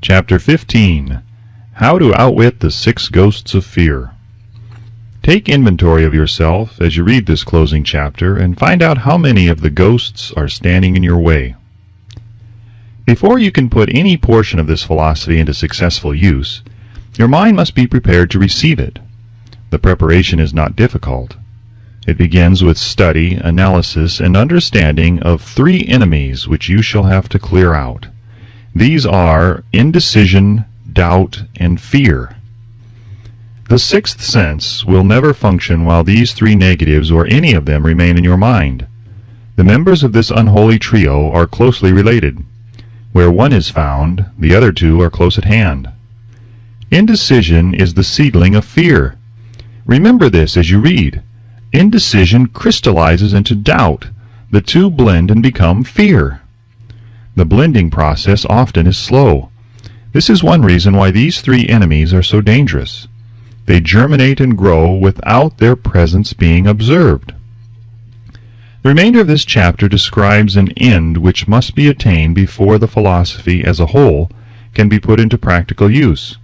Chapter 15. How to Outwit the 6 Ghosts of Fear. Take inventory of yourself as you read this closing chapter and find out how many of the ghosts are standing in your way. Before you can put any portion of this philosophy into successful use, your mind must be prepared to receive it. The preparation is not difficult. It begins with study, analysis, and understanding of 3 enemies which you shall have to clear out. These are indecision, doubt, and fear. The 6th sense will never function while these 3 negatives or any of them remain in your mind. The members of this unholy trio are closely related. Where one is found, the other 2 are close at hand. Indecision is the seedling of fear. Remember this as you read. Indecision crystallizes into doubt. The 2 blend and become fear. The blending process often is slow. This is one reason why these 3 enemies are so dangerous. They germinate and grow without their presence being observed. The remainder of this chapter describes an end which must be attained before the philosophy as a whole can be put into practical use.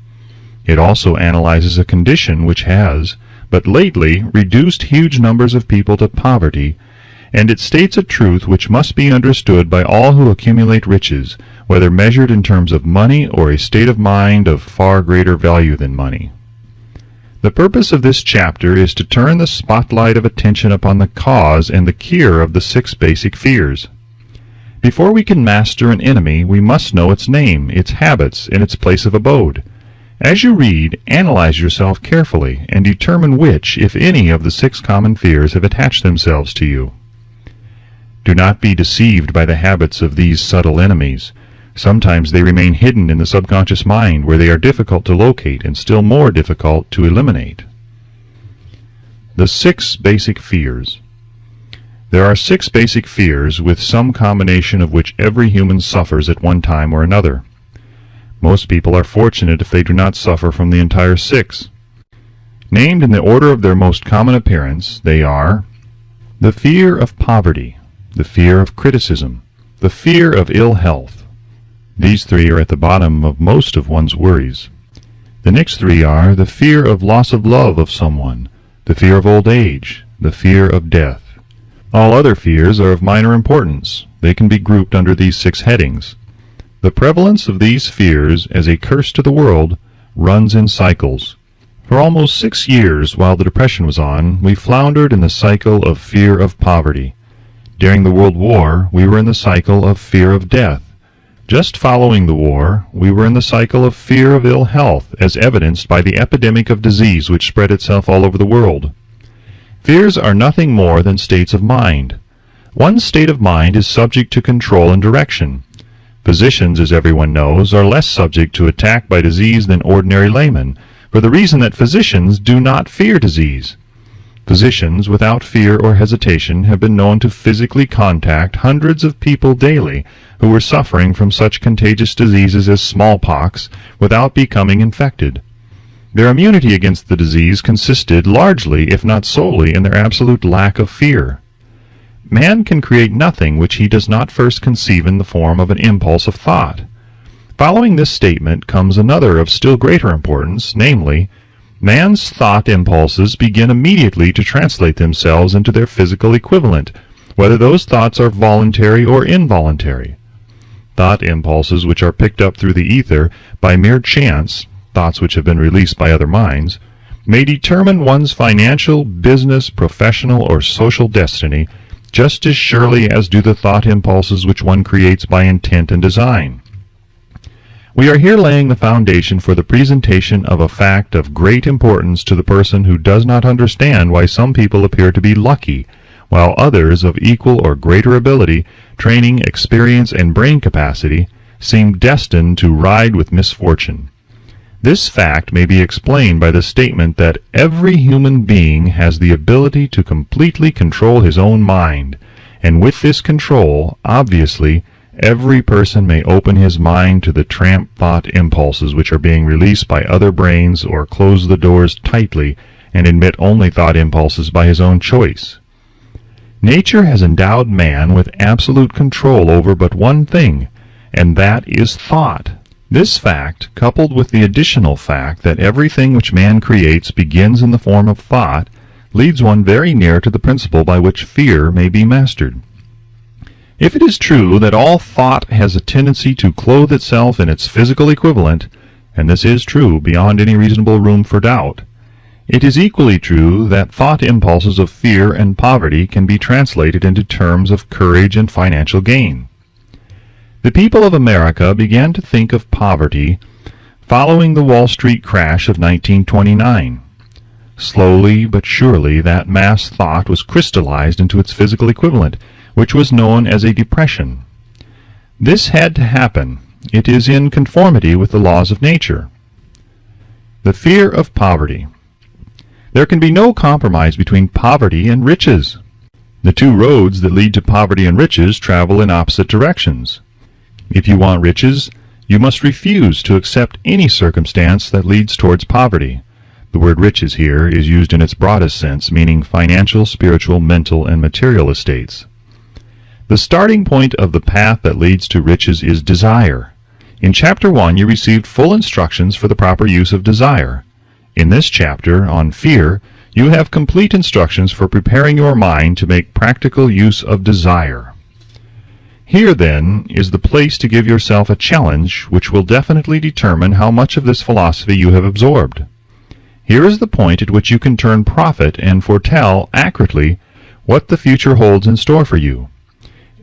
It also analyzes a condition which has, but lately, reduced huge numbers of people to poverty, and it states a truth which must be understood by all who accumulate riches, whether measured in terms of money or a state of mind of far greater value than money. The purpose of this chapter is to turn the spotlight of attention upon the cause and the cure of the 6 basic fears. Before we can master an enemy, we must know its name, its habits, and its place of abode. As you read, analyze yourself carefully and determine which, if any, of the 6 common fears have attached themselves to you. Do not be deceived by the habits of these subtle enemies. Sometimes they remain hidden in the subconscious mind, where they are difficult to locate and still more difficult to eliminate. The 6 basic fears. There are 6 basic fears, with some combination of which every human suffers at one time or another. Most people are fortunate if they do not suffer from the entire 6. Named in the order of their most common appearance, they are the fear of poverty, the fear of criticism, the fear of ill health. These 3 are at the bottom of most of one's worries. The next 3 are the fear of loss of love of someone, the fear of old age, the fear of death. All other fears are of minor importance. They can be grouped under these 6 headings. The prevalence of these fears as a curse to the world runs in cycles. For almost 6 years, while the Depression was on, we floundered in the cycle of fear of poverty. During the World War, we were in the cycle of fear of death. Just following the war, we were in the cycle of fear of ill health, as evidenced by the epidemic of disease which spread itself all over the world. Fears are nothing more than states of mind. One state of mind is subject to control and direction. Physicians, as everyone knows, are less subject to attack by disease than ordinary laymen, for the reason that physicians do not fear disease. Physicians, without fear or hesitation, have been known to physically contact hundreds of people daily who were suffering from such contagious diseases as smallpox without becoming infected. Their immunity against the disease consisted largely, if not solely, in their absolute lack of fear. Man can create nothing which he does not first conceive in the form of an impulse of thought. Following this statement comes another of still greater importance, namely, man's thought impulses begin immediately to translate themselves into their physical equivalent, whether those thoughts are voluntary or involuntary. Thought impulses which are picked up through the ether by mere chance, thoughts which have been released by other minds, may determine one's financial, business, professional, or social destiny just as surely as do the thought impulses which one creates by intent and design. We are here laying the foundation for the presentation of a fact of great importance to the person who does not understand why some people appear to be lucky, while others of equal or greater ability, training, experience, and brain capacity seem destined to ride with misfortune. This fact may be explained by the statement that every human being has the ability to completely control his own mind, and with this control, obviously, every person may open his mind to the tramp thought impulses which are being released by other brains, or close the doors tightly and admit only thought impulses by his own choice. Nature has endowed man with absolute control over but one thing, and that is thought. This fact, coupled with the additional fact that everything which man creates begins in the form of thought, leads one very near to the principle by which fear may be mastered. If it is true that all thought has a tendency to clothe itself in its physical equivalent, and this is true beyond any reasonable room for doubt, it is equally true that thought impulses of fear and poverty can be translated into terms of courage and financial gain. The people of America began to think of poverty following the Wall Street crash of 1929. Slowly but surely that mass thought was crystallized into its physical equivalent, which was known as a depression. This had to happen. It is in conformity with the laws of nature. The fear of poverty. There can be no compromise between poverty and riches. The two roads that lead to poverty and riches travel in opposite directions. If you want riches, you must refuse to accept any circumstance that leads towards poverty. The word riches here is used in its broadest sense, meaning financial, spiritual, mental, and material estates. The starting point of the path that leads to riches is desire. In Chapter 1 you received full instructions for the proper use of desire. In this chapter, on fear, you have complete instructions for preparing your mind to make practical use of desire. Here, then, is the place to give yourself a challenge which will definitely determine how much of this philosophy you have absorbed. Here is the point at which you can turn prophet and foretell accurately what the future holds in store for you.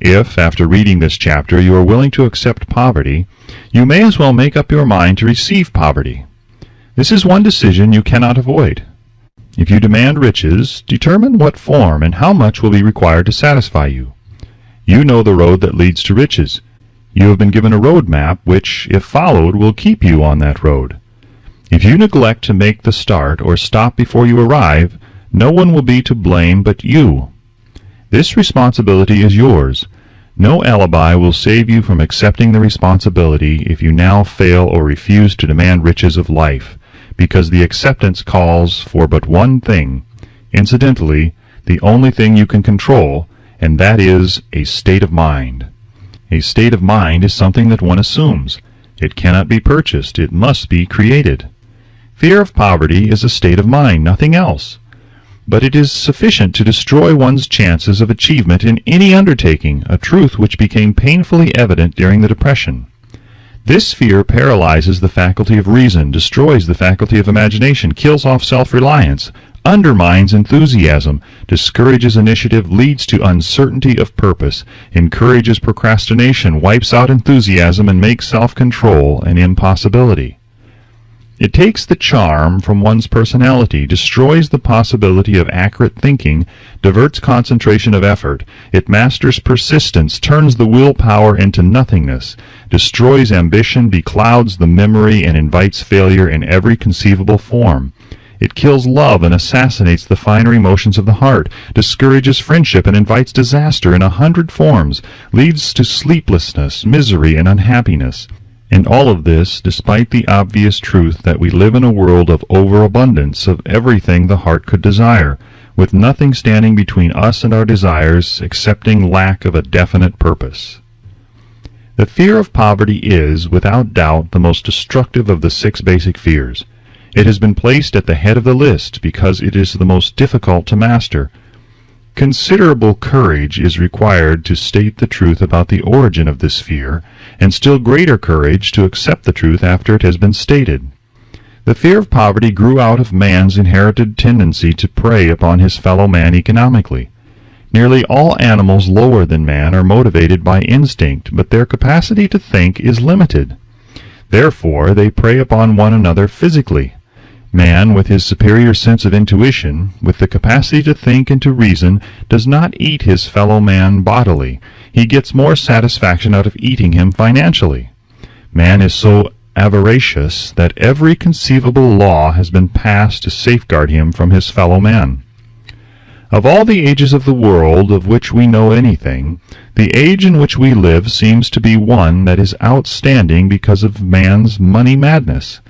If, after reading this chapter, you are willing to accept poverty, you may as well make up your mind to receive poverty. This is one decision you cannot avoid. If you demand riches, determine what form and how much will be required to satisfy you. You know the road that leads to riches. You have been given a road map which, if followed, will keep you on that road. If you neglect to make the start or stop before you arrive, no one will be to blame but you. This responsibility is yours. No alibi will save you from accepting the responsibility if you now fail or refuse to demand riches of life, because the acceptance calls for but one thing, incidentally, the only thing you can control, and that is a state of mind. A state of mind is something that one assumes. It cannot be purchased. It must be created. Fear of poverty is a state of mind, nothing else. But it is sufficient to destroy one's chances of achievement in any undertaking, a truth which became painfully evident during the Depression. This fear paralyzes the faculty of reason, destroys the faculty of imagination, kills off self-reliance, undermines enthusiasm, discourages initiative, leads to uncertainty of purpose, encourages procrastination, wipes out enthusiasm, and makes self-control an impossibility. It takes the charm from one's personality, destroys the possibility of accurate thinking, diverts concentration of effort. It masters persistence, turns the willpower into nothingness, destroys ambition, beclouds the memory, and invites failure in every conceivable form. It kills love and assassinates the finer emotions of the heart, discourages friendship and invites disaster in 100 forms, leads to sleeplessness, misery, and unhappiness. And all of this despite the obvious truth that we live in a world of overabundance of everything the heart could desire, with nothing standing between us and our desires excepting lack of a definite purpose. The fear of poverty is, without doubt, the most destructive of the 6 basic fears. It has been placed at the head of the list because it is the most difficult to master. Considerable courage is required to state the truth about the origin of this fear, and still greater courage to accept the truth after it has been stated. The fear of poverty grew out of man's inherited tendency to prey upon his fellow man economically. Nearly all animals lower than man are motivated by instinct, but their capacity to think is limited. Therefore, they prey upon one another physically. Man, with his superior sense of intuition, with the capacity to think and to reason, does not eat his fellow man bodily. He gets more satisfaction out of eating him financially. Man is so avaricious that every conceivable law has been passed to safeguard him from his fellow man. Of all the ages of the world of which we know anything, the age in which we live seems to be one that is outstanding because of man's money madness.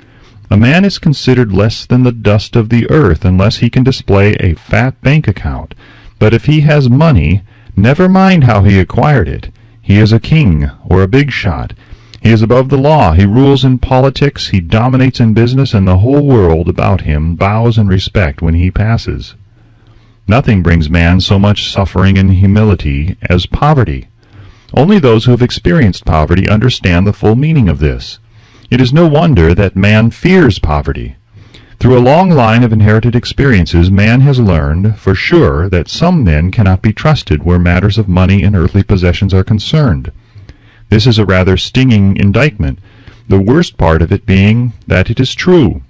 A man is considered less than the dust of the earth unless he can display a fat bank account. But if he has money, never mind how he acquired it. He is a king or a big shot. He is above the law. He rules in politics. He dominates in business, and the whole world about him bows in respect when he passes. Nothing brings man so much suffering and humility as poverty. Only those who have experienced poverty understand the full meaning of this. It is no wonder that man fears poverty. Through a long line of inherited experiences, man has learned, for sure, that some men cannot be trusted where matters of money and earthly possessions are concerned. This is a rather stinging indictment, the worst part of it being that it is true.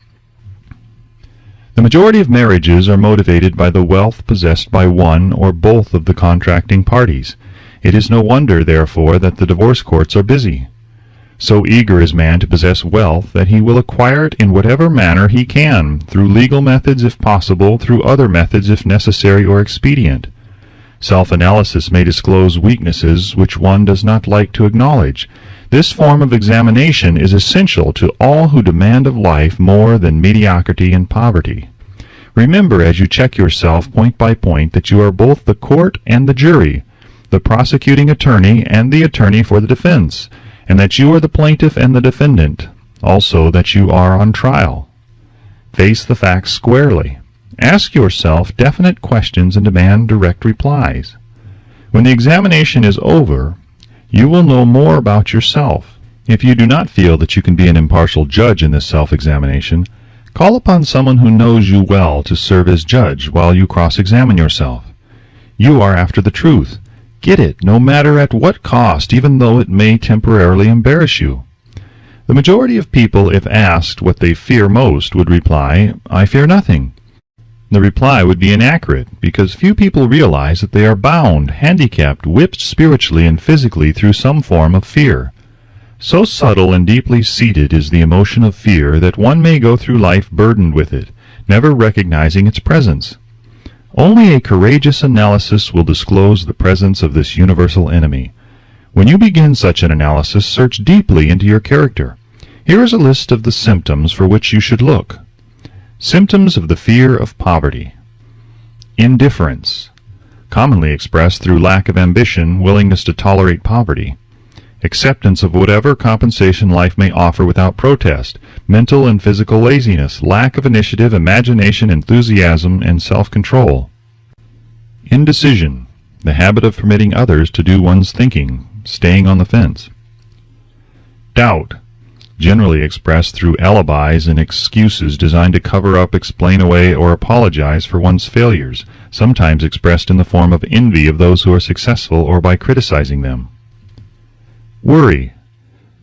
The majority of marriages are motivated by the wealth possessed by one or both of the contracting parties. It is no wonder, therefore, that the divorce courts are busy. So eager is man to possess wealth that he will acquire it in whatever manner he can, through legal methods if possible, through other methods if necessary or expedient. Self-analysis may disclose weaknesses which one does not like to acknowledge. This form of examination is essential to all who demand of life more than mediocrity and poverty. Remember as you check yourself point by point that you are both the court and the jury, the prosecuting attorney and the attorney for the defense, and that you are the plaintiff and the defendant, also that you are on trial. Face the facts squarely. Ask yourself definite questions and demand direct replies. When the examination is over, you will know more about yourself. If you do not feel that you can be an impartial judge in this self-examination, call upon someone who knows you well to serve as judge while you cross-examine yourself. You are after the truth. Get it, no matter at what cost, even though it may temporarily embarrass you. The majority of people, if asked what they fear most, would reply, "I fear nothing." The reply would be inaccurate, because few people realize that they are bound, handicapped, whipped spiritually and physically through some form of fear. So subtle and deeply seated is the emotion of fear that one may go through life burdened with it, never recognizing its presence. Only a courageous analysis will disclose the presence of this universal enemy. When you begin such an analysis, search deeply into your character. Here is a list of the symptoms for which you should look. Symptoms of the fear of poverty. Indifference, commonly expressed through lack of ambition, willingness to tolerate poverty. Acceptance of whatever compensation life may offer without protest, mental and physical laziness, lack of initiative, imagination, enthusiasm, and self-control. Indecision, the habit of permitting others to do one's thinking, staying on the fence. Doubt, generally expressed through alibis and excuses designed to cover up, explain away, or apologize for one's failures, sometimes expressed in the form of envy of those who are successful or by criticizing them. Worry,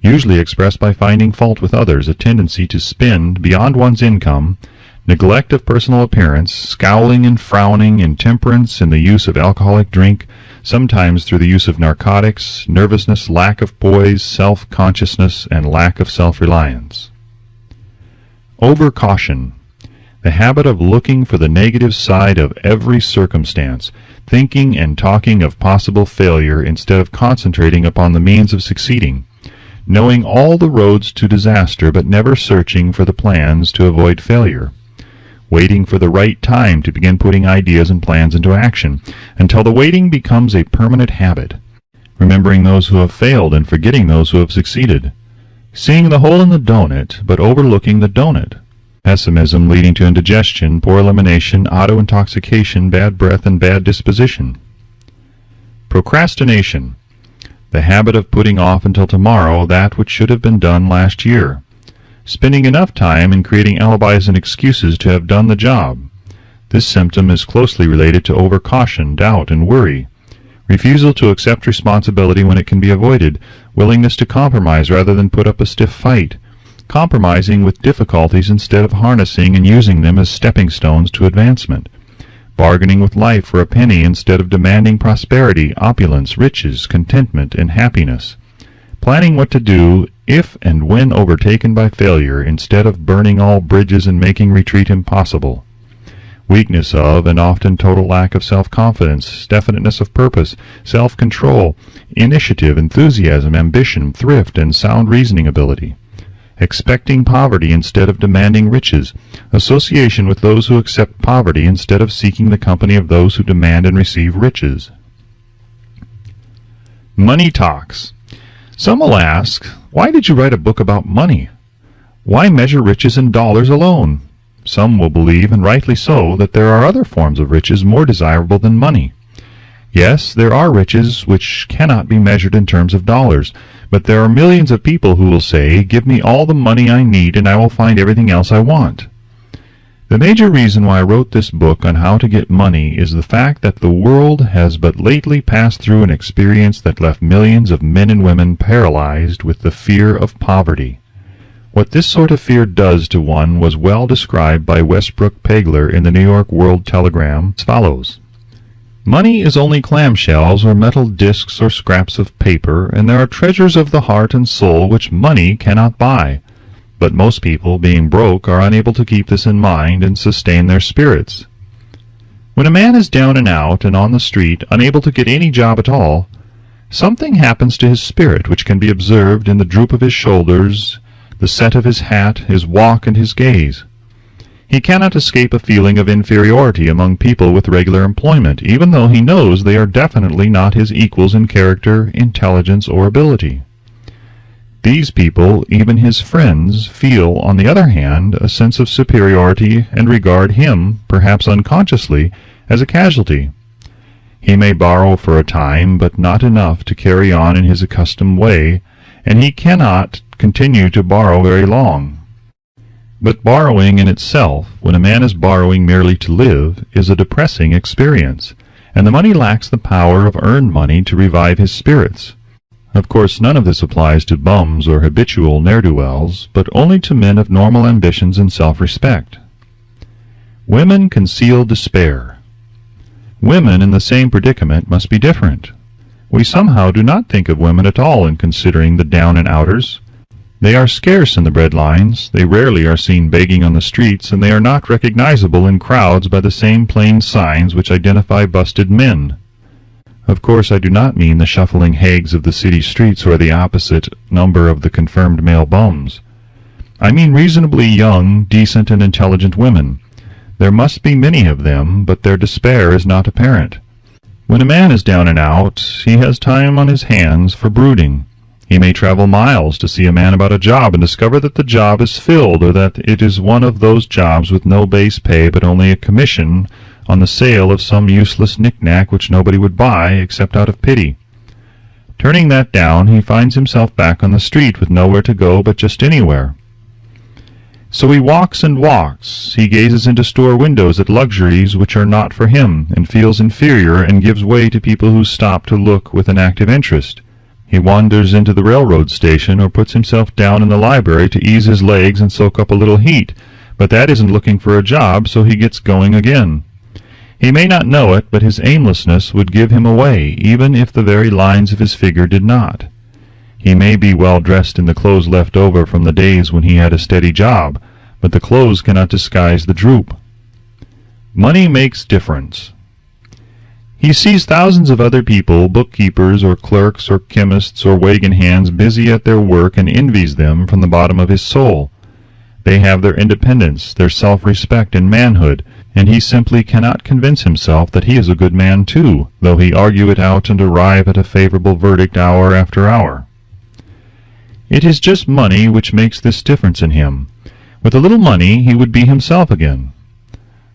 usually expressed by finding fault with others, a tendency to spend beyond one's income, neglect of personal appearance, scowling and frowning, intemperance in the use of alcoholic drink, sometimes through the use of narcotics, nervousness, lack of poise, self-consciousness, and lack of self-reliance. Overcaution, the habit of looking for the negative side of every circumstance, thinking and talking of possible failure instead of concentrating upon the means of succeeding, knowing all the roads to disaster but never searching for the plans to avoid failure, waiting for the right time to begin putting ideas and plans into action, until the waiting becomes a permanent habit, remembering those who have failed and forgetting those who have succeeded, seeing the hole in the donut but overlooking the donut. Pessimism leading to indigestion, poor elimination, auto-intoxication, bad breath, and bad disposition. Procrastination, the habit of putting off until tomorrow that which should have been done last year, spending enough time in creating alibis and excuses to have done the job. This symptom is closely related to overcaution, doubt, and worry. Refusal to accept responsibility when it can be avoided, willingness to compromise rather than put up a stiff fight, compromising with difficulties instead of harnessing and using them as stepping stones to advancement, bargaining with life for a penny instead of demanding prosperity, opulence, riches, contentment, and happiness, planning what to do if and when overtaken by failure instead of burning all bridges and making retreat impossible, weakness of and often total lack of self-confidence, definiteness of purpose, self-control, initiative, enthusiasm, ambition, thrift, and sound reasoning ability, expecting poverty instead of demanding riches, association with those who accept poverty instead of seeking the company of those who demand and receive riches. Money talks. Some will ask, why did you write a book about money? Why measure riches in dollars alone? Some will believe, and rightly so, that there are other forms of riches more desirable than money. Yes, there are riches which cannot be measured in terms of dollars, but there are millions of people who will say, give me all the money I need and I will find everything else I want. The major reason why I wrote this book on how to get money is the fact that the world has but lately passed through an experience that left millions of men and women paralyzed with the fear of poverty. What this sort of fear does to one was well described by Westbrook Pegler in the New York World Telegram as follows. Money is only clamshells or metal discs or scraps of paper, and there are treasures of the heart and soul which money cannot buy. But most people, being broke, are unable to keep this in mind and sustain their spirits. When a man is down and out and on the street, unable to get any job at all, something happens to his spirit which can be observed in the droop of his shoulders, the set of his hat, his walk, and his gaze. He cannot escape a feeling of inferiority among people with regular employment, even though he knows they are definitely not his equals in character, intelligence, or ability. These people, even his friends, feel, on the other hand, a sense of superiority and regard him, perhaps unconsciously, as a casualty. He may borrow for a time, but not enough to carry on in his accustomed way, and he cannot continue to borrow very long. But borrowing in itself, when a man is borrowing merely to live, is a depressing experience, and the money lacks the power of earned money to revive his spirits. Of course, none of this applies to bums or habitual ne'er-do-wells, but only to men of normal ambitions and self-respect. Women conceal despair. Women in the same predicament must be different. We somehow do not think of women at all in considering the down-and-outers. They are scarce in the bread lines, they rarely are seen begging on the streets, and they are not recognizable in crowds by the same plain signs which identify busted men. Of course, I do not mean the shuffling hags of the city streets or the opposite number of the confirmed male bums. I mean reasonably young, decent, and intelligent women. There must be many of them, but their despair is not apparent. When a man is down and out, he has time on his hands for brooding. He may travel miles to see a man about a job and discover that the job is filled, or that it is one of those jobs with no base pay but only a commission on the sale of some useless knick-knack which nobody would buy except out of pity. Turning that down, he finds himself back on the street with nowhere to go but just anywhere. So he walks and walks. He gazes into store windows at luxuries which are not for him, and feels inferior and gives way to people who stop to look with an active interest. He wanders into the railroad station or puts himself down in the library to ease his legs and soak up a little heat, but that isn't looking for a job, so he gets going again. He may not know it, but his aimlessness would give him away, even if the very lines of his figure did not. He may be well dressed in the clothes left over from the days when he had a steady job, but the clothes cannot disguise the droop. Money makes difference. He sees thousands of other people, bookkeepers or clerks or chemists or wagon hands, busy at their work, and envies them from the bottom of his soul. They have their independence, their self-respect and manhood, and he simply cannot convince himself that he is a good man too, though he argue it out and arrive at a favorable verdict hour after hour. It is just money which makes this difference in him. With a little money he would be himself again.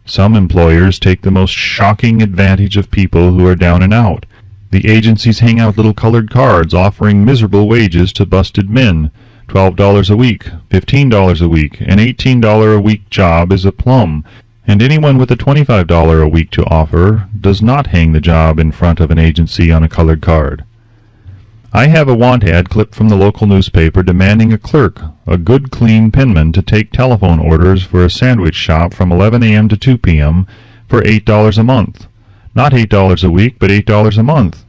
Some employers take the most shocking advantage of people who are down and out. The agencies hang out little colored cards offering miserable wages to busted men. $12 a week, $15 a week, an $18 a week job is a plum, and anyone with a $25 a week to offer does not hang the job in front of an agency on a colored card. I have a want ad clipped from the local newspaper demanding a clerk, a good clean penman, to take telephone orders for a sandwich shop from 11 a.m. to 2 p.m. for $8 a month. Not $8 a week, but $8 a month.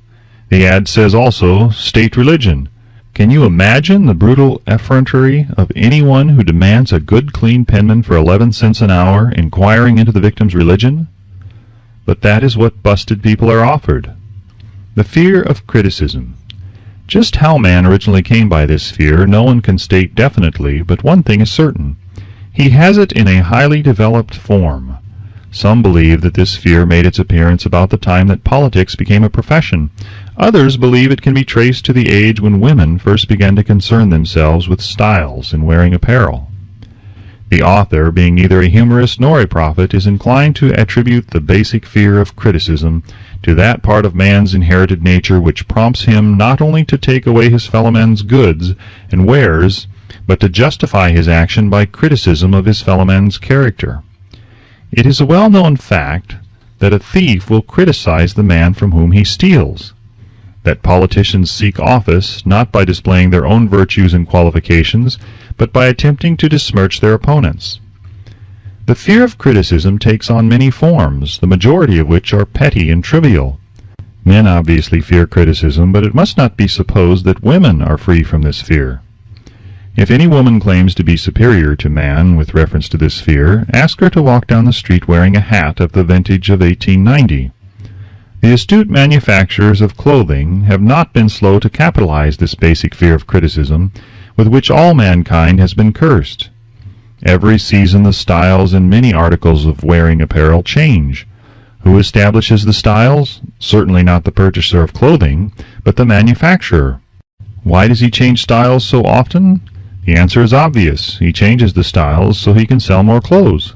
The ad says also, state religion. Can you imagine the brutal effrontery of anyone who demands a good clean penman for 11 cents an hour, inquiring into the victim's religion? But that is what busted people are offered. The fear of criticism. Just how man originally came by this fear no one can state definitely, but one thing is certain. He has it in a highly developed form. Some believe that this fear made its appearance about the time that politics became a profession. Others believe it can be traced to the age when women first began to concern themselves with styles in wearing apparel. The author, being neither a humorist nor a prophet, is inclined to attribute the basic fear of criticism to that part of man's inherited nature which prompts him not only to take away his fellow man's goods and wares, but to justify his action by criticism of his fellow man's character. It is a well-known fact that a thief will criticize the man from whom he steals, that politicians seek office not by displaying their own virtues and qualifications, but by attempting to besmirch their opponents. The fear of criticism takes on many forms, the majority of which are petty and trivial. Men obviously fear criticism, but it must not be supposed that women are free from this fear. If any woman claims to be superior to man with reference to this fear, ask her to walk down the street wearing a hat of the vintage of 1890. The astute manufacturers of clothing have not been slow to capitalize this basic fear of criticism, with which all mankind has been cursed. Every season the styles in many articles of wearing apparel change. Who establishes the styles? Certainly not the purchaser of clothing, but the manufacturer. Why does he change styles so often? The answer is obvious. He changes the styles so he can sell more clothes.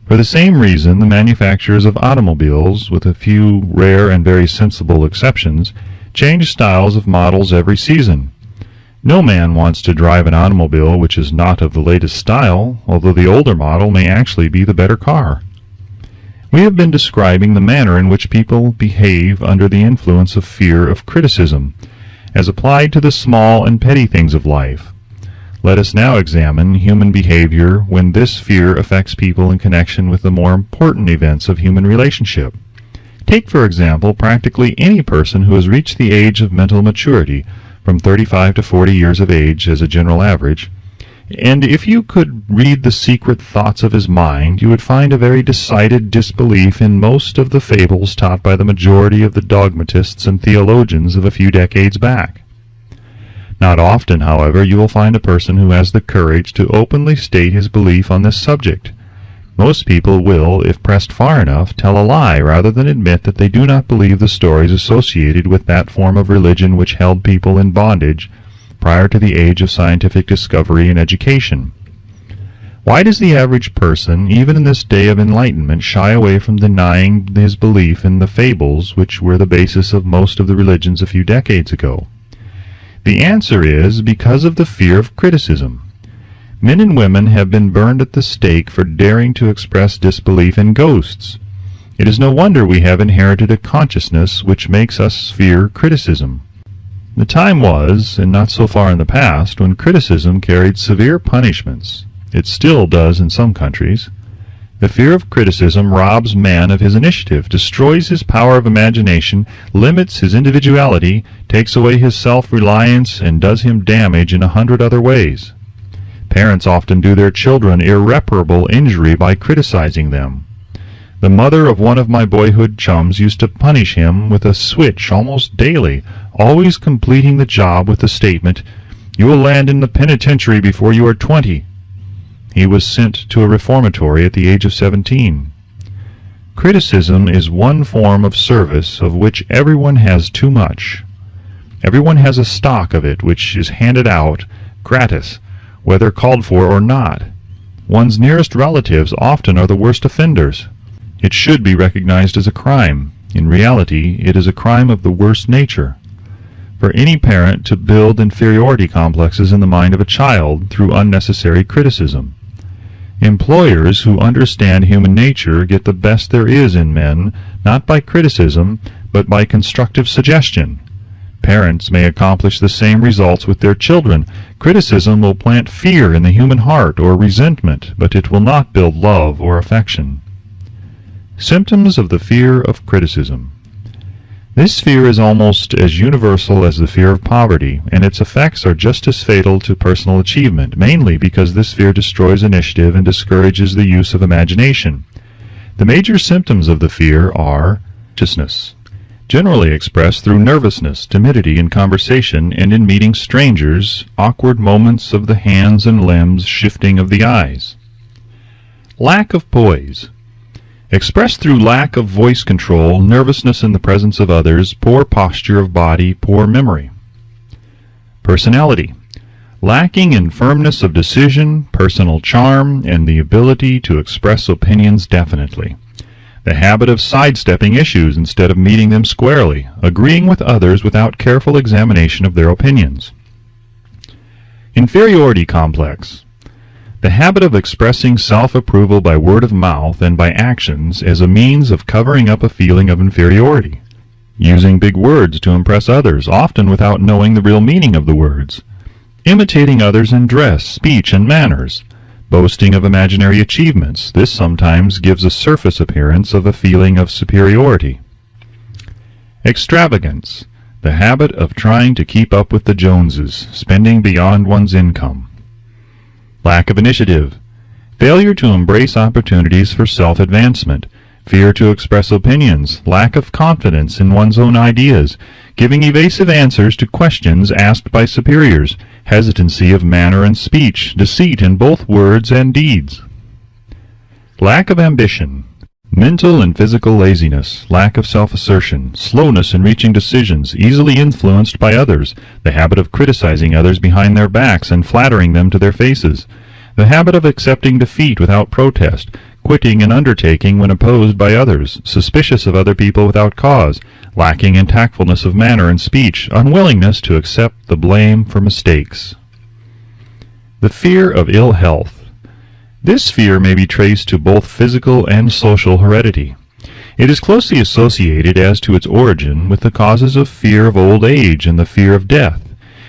For the same reason, the manufacturers of automobiles, with a few rare and very sensible exceptions, change styles of models every season. No man wants to drive an automobile which is not of the latest style, although the older model may actually be the better car. We have been describing the manner in which people behave under the influence of fear of criticism, as applied to the small and petty things of life. Let us now examine human behavior when this fear affects people in connection with the more important events of human relationship. Take, for example, practically any person who has reached the age of mental maturity, from 35 to 40 years of age as a general average, and if you could read the secret thoughts of his mind, you would find a very decided disbelief in most of the fables taught by the majority of the dogmatists and theologians of a few decades back. Not often, however, you will find a person who has the courage to openly state his belief on this subject. Most people will, if pressed far enough, tell a lie rather than admit that they do not believe the stories associated with that form of religion which held people in bondage prior to the age of scientific discovery and education. Why does the average person, even in this day of enlightenment, shy away from denying his belief in the fables which were the basis of most of the religions a few decades ago? The answer is because of the fear of criticism. Men and women have been burned at the stake for daring to express disbelief in ghosts. It is no wonder we have inherited a consciousness which makes us fear criticism. The time was, and not so far in the past, when criticism carried severe punishments. It still does in some countries. The fear of criticism robs man of his initiative, destroys his power of imagination, limits his individuality, takes away his self-reliance, and does him damage in 100 other ways. Parents often do their children irreparable injury by criticizing them. The mother of one of my boyhood chums used to punish him with a switch almost daily, always completing the job with the statement, "You will land in the penitentiary before you are 20. He was sent to a reformatory at the age of 17. Criticism is one form of service of which everyone has too much. Everyone has a stock of it which is handed out gratis, whether called for or not. One's nearest relatives often are the worst offenders. It should be recognized as a crime. In reality, it is a crime of the worst nature. For any parent to build inferiority complexes in the mind of a child through unnecessary criticism. Employers who understand human nature get the best there is in men, not by criticism, but by constructive suggestion. Parents may accomplish the same results with their children. Criticism will plant fear in the human heart or resentment, but it will not build love or affection. Symptoms of the fear of criticism. This fear is almost as universal as the fear of poverty, and its effects are just as fatal to personal achievement, mainly because this fear destroys initiative and discourages the use of imagination. The major symptoms of the fear are anxiousness, generally expressed through nervousness, timidity in conversation and in meeting strangers, awkward moments of the hands and limbs, shifting of the eyes. Lack of poise. expressed through lack of voice control, nervousness in the presence of others, poor posture of body, poor memory. Personality, lacking in firmness of decision, personal charm, and the ability to express opinions definitely. The habit of sidestepping issues instead of meeting them squarely, agreeing with others without careful examination of their opinions. Inferiority complex, the habit of expressing self-approval by word of mouth and by actions as a means of covering up a feeling of inferiority. Using big words to impress others, often without knowing the real meaning of the words. Imitating others in dress, speech, and manners. Boasting of imaginary achievements. This sometimes gives a surface appearance of a feeling of superiority. Extravagance, the habit of trying to keep up with the Joneses, spending beyond one's income. Lack of initiative, failure to embrace opportunities for self-advancement, fear to express opinions, lack of confidence in one's own ideas, giving evasive answers to questions asked by superiors, hesitancy of manner and speech, deceit in both words and deeds. Lack of ambition, mental and physical laziness, lack of self-assertion, slowness in reaching decisions, easily influenced by others, the habit of criticizing others behind their backs and flattering them to their faces, the habit of accepting defeat without protest, quitting an undertaking when opposed by others, suspicious of other people without cause, lacking in tactfulness of manner and speech, unwillingness to accept the blame for mistakes. The fear of ill health. This fear may be traced to both physical and social heredity. It is closely associated as to its origin with the causes of fear of old age and the fear of death,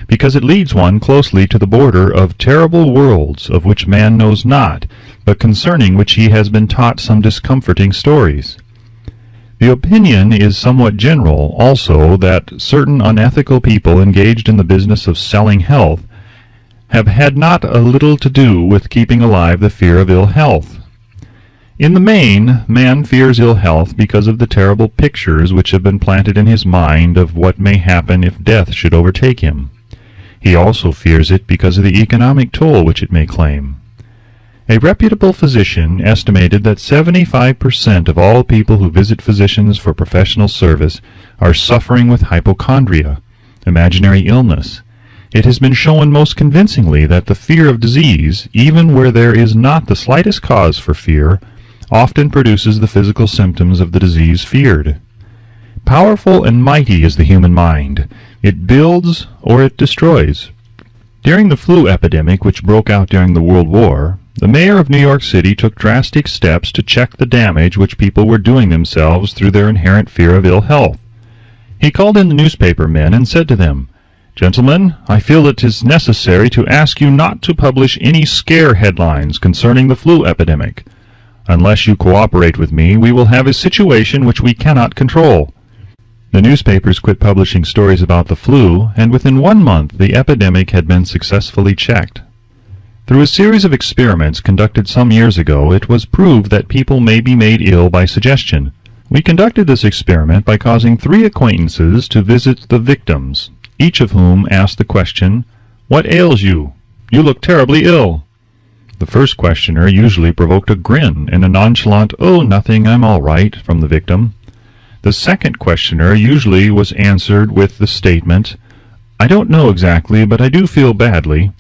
because it leads one closely to the border of terrible worlds of which man knows not, but concerning which he has been taught some discomforting stories. The opinion is somewhat general, also, that certain unethical people engaged in the business of selling health have had not a little to do with keeping alive the fear of ill health. In the main, man fears ill health because of the terrible pictures which have been planted in his mind of what may happen if death should overtake him. He also fears it because of the economic toll which it may claim. A reputable physician estimated that 75% of all people who visit physicians for professional service are suffering with hypochondria, imaginary illness. It has been shown most convincingly that the fear of disease, even where there is not the slightest cause for fear, often produces the physical symptoms of the disease feared. Powerful and mighty is the human mind. It builds or it destroys. During the flu epidemic which broke out during the World War, the mayor of New York City took drastic steps to check the damage which people were doing themselves through their inherent fear of ill health. He called in the newspaper men and said to them, "Gentlemen, I feel it is necessary to ask you not to publish any scare headlines concerning the flu epidemic. Unless you cooperate with me, we will have a situation which we cannot control." The newspapers quit publishing stories about the flu, and within 1 month the epidemic had been successfully checked. Through a series of experiments conducted some years ago, it was proved that people may be made ill by suggestion. We conducted this experiment by causing 3 acquaintances to visit the victims, each of whom asked the question, "What ails you? You look terribly ill." The first questioner usually provoked a grin and a nonchalant, "Oh, nothing, I'm all right," from the victim. The second questioner usually was answered with the statement, "I don't know exactly, but I do feel badly."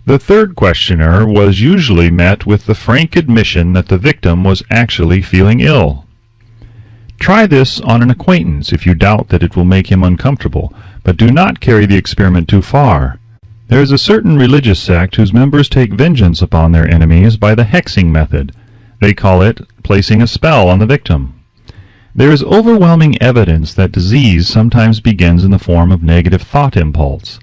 The third questioner was usually met with the frank admission that the victim was actually feeling ill. Try this on an acquaintance if you doubt that it will make him uncomfortable, but do not carry the experiment too far. There is a certain religious sect whose members take vengeance upon their enemies by the hexing method. They call it placing a spell on the victim. There is overwhelming evidence that disease sometimes begins in the form of negative thought impulse.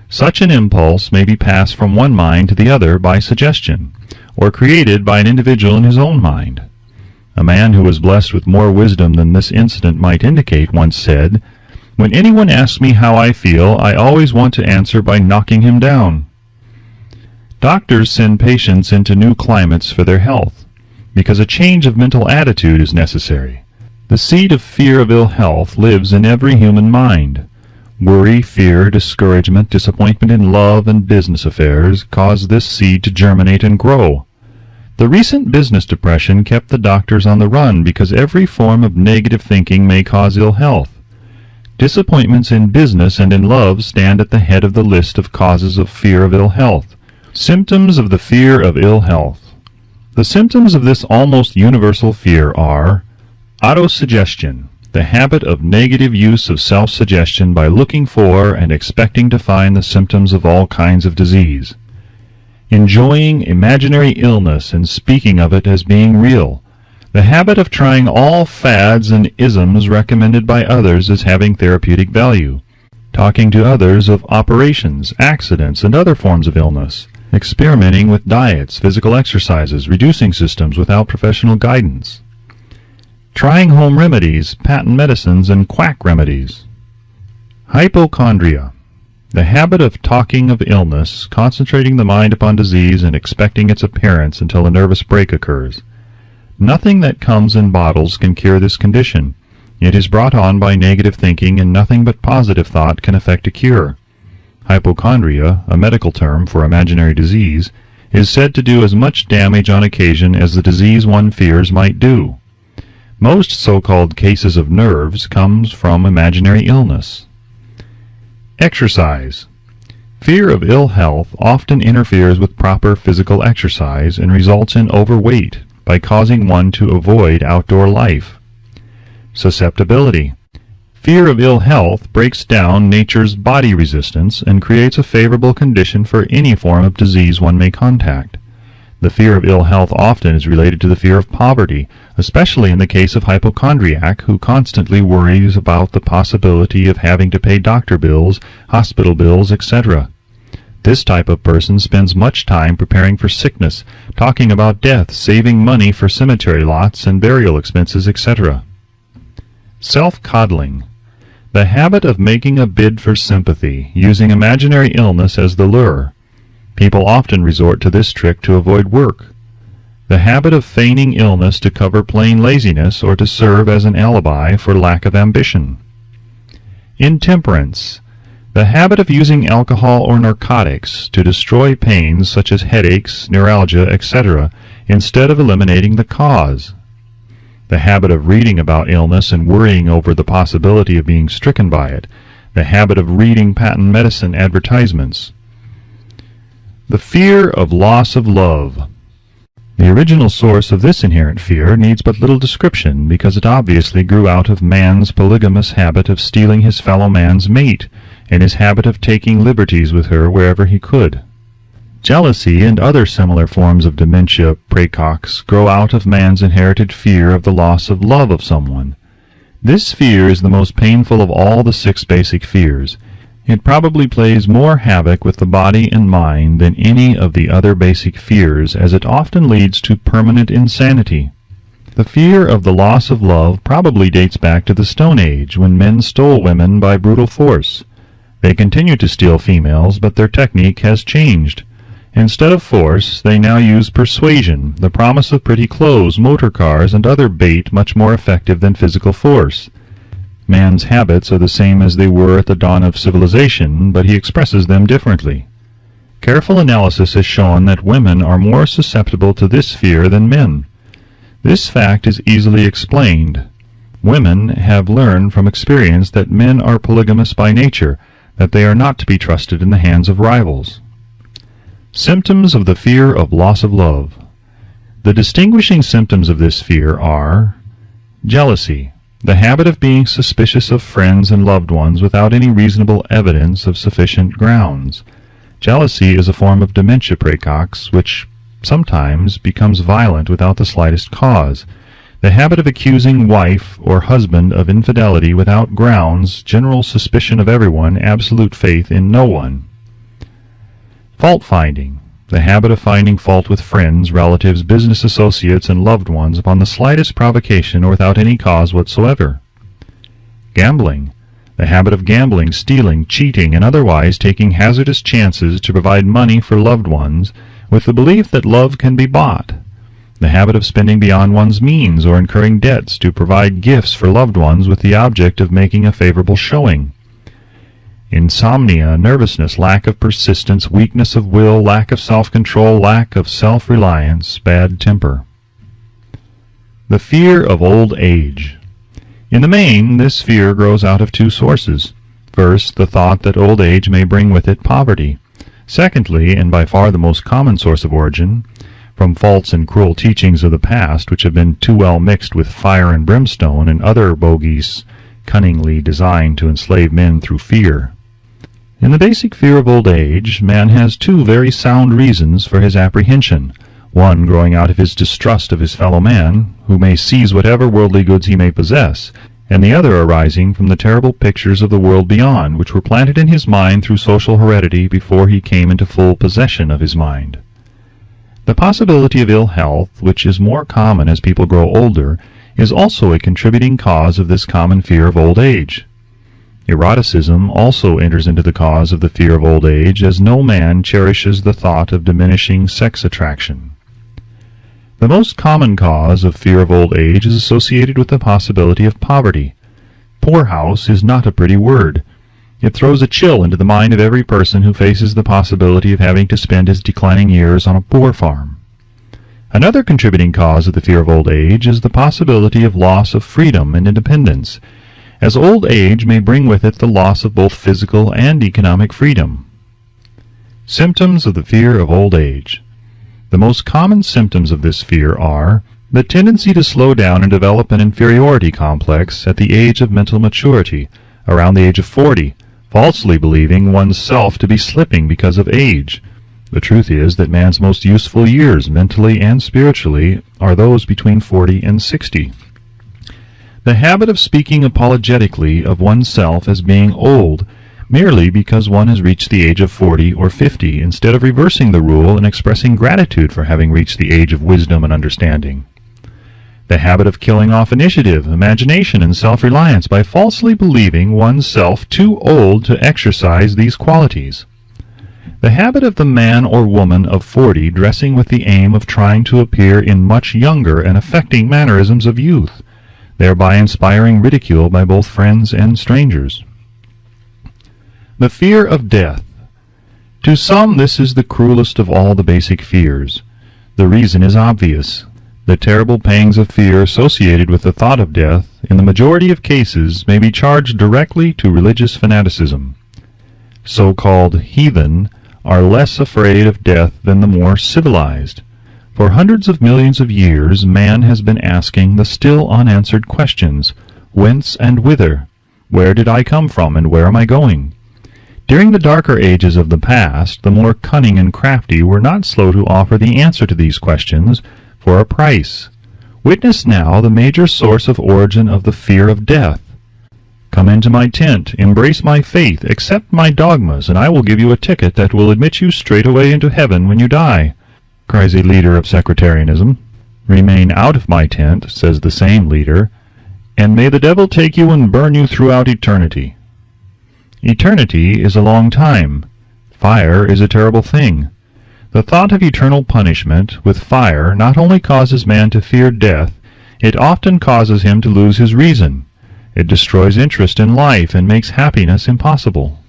Such an impulse may be passed from one mind to the other by suggestion, or created by an individual in his own mind. A man who was blessed with more wisdom than this incident might indicate once said, "When anyone asks me how I feel, I always want to answer by knocking him down." Doctors send patients into new climates for their health, because a change of mental attitude is necessary. The seed of fear of ill health lives in every human mind. Worry, fear, discouragement, disappointment in love and business affairs cause this seed to germinate and grow. The recent business depression kept the doctors on the run because every form of negative thinking may cause ill health. Disappointments in business and in love stand at the head of the list of causes of fear of ill health. Symptoms of the fear of ill health. The symptoms of this almost universal fear are autosuggestion, the habit of negative use of self-suggestion by looking for and expecting to find the symptoms of all kinds of disease. Enjoying imaginary illness and speaking of it as being real. The habit of trying all fads and isms recommended by others as having therapeutic value. Talking to others of operations, accidents, and other forms of illness. Experimenting with diets, physical exercises, reducing systems without professional guidance. Trying home remedies, patent medicines, and quack remedies. Hypochondria. The habit of talking of illness, concentrating the mind upon disease and expecting its appearance until a nervous break occurs. Nothing that comes in bottles can cure this condition. It is brought on by negative thinking, and nothing but positive thought can effect a cure. Hypochondria, a medical term for imaginary disease, is said to do as much damage on occasion as the disease one fears might do. Most so-called cases of nerves comes from imaginary illness. Exercise. Fear of ill health often interferes with proper physical exercise and results in overweight by causing one to avoid outdoor life. Susceptibility. Fear of ill health breaks down nature's body resistance and creates a favorable condition for any form of disease one may contact. The fear of ill health often is related to the fear of poverty, especially in the case of hypochondriac who constantly worries about the possibility of having to pay doctor bills, hospital bills, etc. This type of person spends much time preparing for sickness, talking about death, saving money for cemetery lots and burial expenses, etc. Self-coddling. The habit of making a bid for sympathy, using imaginary illness as the lure. People often resort to this trick to avoid work. The habit of feigning illness to cover plain laziness or to serve as an alibi for lack of ambition. Intemperance. The habit of using alcohol or narcotics to destroy pains such as headaches, neuralgia, etc., instead of eliminating the cause. The habit of reading about illness and worrying over the possibility of being stricken by it. The habit of reading patent medicine advertisements. The fear of loss of love. The original source of this inherent fear needs but little description because it obviously grew out of man's polygamous habit of stealing his fellow man's mate and his habit of taking liberties with her wherever he could. Jealousy and other similar forms of dementia praecox grow out of man's inherited fear of the loss of love of someone. This fear is the most painful of all the 6 basic fears. It probably plays more havoc with the body and mind than any of the other basic fears, as it often leads to permanent insanity. The fear of the loss of love probably dates back to the Stone Age, when men stole women by brutal force. They continue to steal females, but their technique has changed. Instead of force, they now use persuasion, the promise of pretty clothes, motor cars, and other bait much more effective than physical force. Man's habits are the same as they were at the dawn of civilization, but he expresses them differently. Careful analysis has shown that women are more susceptible to this fear than men. This fact is easily explained. Women have learned from experience that men are polygamous by nature, that they are not to be trusted in the hands of rivals. Symptoms of the fear of loss of love. The distinguishing symptoms of this fear are jealousy, the habit of being suspicious of friends and loved ones without any reasonable evidence of sufficient grounds. Jealousy is a form of dementia praecox, which sometimes becomes violent without the slightest cause. The habit of accusing wife or husband of infidelity without grounds, general suspicion of everyone, absolute faith in no one. Fault-finding. The habit of finding fault with friends, relatives, business associates, and loved ones upon the slightest provocation or without any cause whatsoever. Gambling. The habit of gambling, stealing, cheating, and otherwise taking hazardous chances to provide money for loved ones with the belief that love can be bought. The habit of spending beyond one's means or incurring debts to provide gifts for loved ones with the object of making a favorable showing. insomnia, nervousness, lack of persistence, weakness of will, lack of self-control, lack of self-reliance, bad temper. The fear of old age. In the main, this fear grows out of two sources. First, the thought that old age may bring with it poverty. Secondly, and by far the most common source of origin, from false and cruel teachings of the past which have been too well mixed with fire and brimstone and other bogies cunningly designed to enslave men through fear. In the basic fear of old age, man has two very sound reasons for his apprehension, one growing out of his distrust of his fellow man, who may seize whatever worldly goods he may possess, and the other arising from the terrible pictures of the world beyond, which were planted in his mind through social heredity before he came into full possession of his mind. The possibility of ill health, which is more common as people grow older, is also a contributing cause of this common fear of old age. Eroticism also enters into the cause of the fear of old age, as no man cherishes the thought of diminishing sex attraction. The most common cause of fear of old age is associated with the possibility of poverty. Poorhouse is not a pretty word. It throws a chill into the mind of every person who faces the possibility of having to spend his declining years on a poor farm. Another contributing cause of the fear of old age is the possibility of loss of freedom and independence, as old age may bring with it the loss of both physical and economic freedom. Symptoms of the fear of old age. The most common symptoms of this fear are the tendency to slow down and develop an inferiority complex at the age of mental maturity, around the age of 40, falsely believing one's self to be slipping because of age. The truth is that man's most useful years, mentally and spiritually, are those between 40 and 60. The habit of speaking apologetically of oneself as being old, merely because one has reached the age of 40 or 50, instead of reversing the rule and expressing gratitude for having reached the age of wisdom and understanding. The habit of killing off initiative, imagination, and self-reliance by falsely believing oneself too old to exercise these qualities. The habit of the man or woman of 40 dressing with the aim of trying to appear in much younger and affecting mannerisms of youth, thereby inspiring ridicule by both friends and strangers. The fear of death. To some, this is the cruelest of all the basic fears. The reason is obvious. The terrible pangs of fear associated with the thought of death, in the majority of cases, may be charged directly to religious fanaticism. So-called heathen are less afraid of death than the more civilized. For hundreds of millions of years, man has been asking the still unanswered questions: whence and whither? Where did I come from, and where am I going? During the darker ages of the past, the more cunning and crafty were not slow to offer the answer to these questions, for a price. Witness now the major source of origin of the fear of death. Come into my tent, embrace my faith, accept my dogmas, and I will give you a ticket that will admit you straightway into heaven when you die, cries a leader of sectarianism. Remain out of my tent, says the same leader, and may the devil take you and burn you throughout eternity. Eternity is a long time. Fire is a terrible thing. The thought of eternal punishment with fire not only causes man to fear death, it often causes him to lose his reason. It destroys interest in life and makes happiness impossible.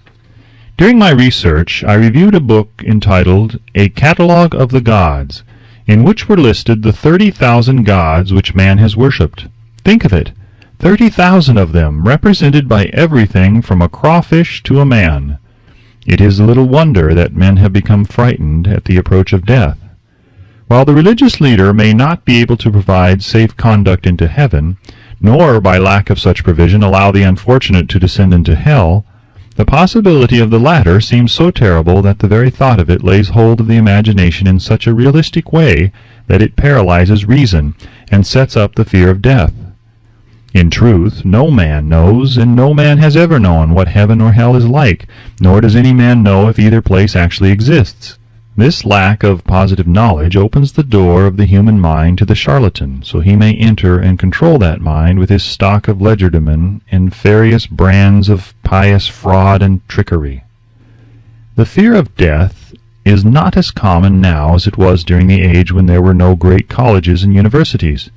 During my research, I reviewed a book entitled A Catalogue of the Gods, in which were listed the 30,000 gods which man has worshipped. Think of it! 30,000 of them, represented by everything from a crawfish to a man. It is little wonder that men have become frightened at the approach of death. While the religious leader may not be able to provide safe conduct into heaven, nor by lack of such provision allow the unfortunate to descend into hell, the possibility of the latter seems so terrible that the very thought of it lays hold of the imagination in such a realistic way that it paralyzes reason and sets up the fear of death. In truth, no man knows, and no man has ever known, what heaven or hell is like, nor does any man know if either place actually exists. This lack of positive knowledge opens the door of the human mind to the charlatan, so he may enter and control that mind with his stock of legerdemain and various brands of pious fraud and trickery. The fear of death is not as common now as it was during the age when there were no great colleges and universities.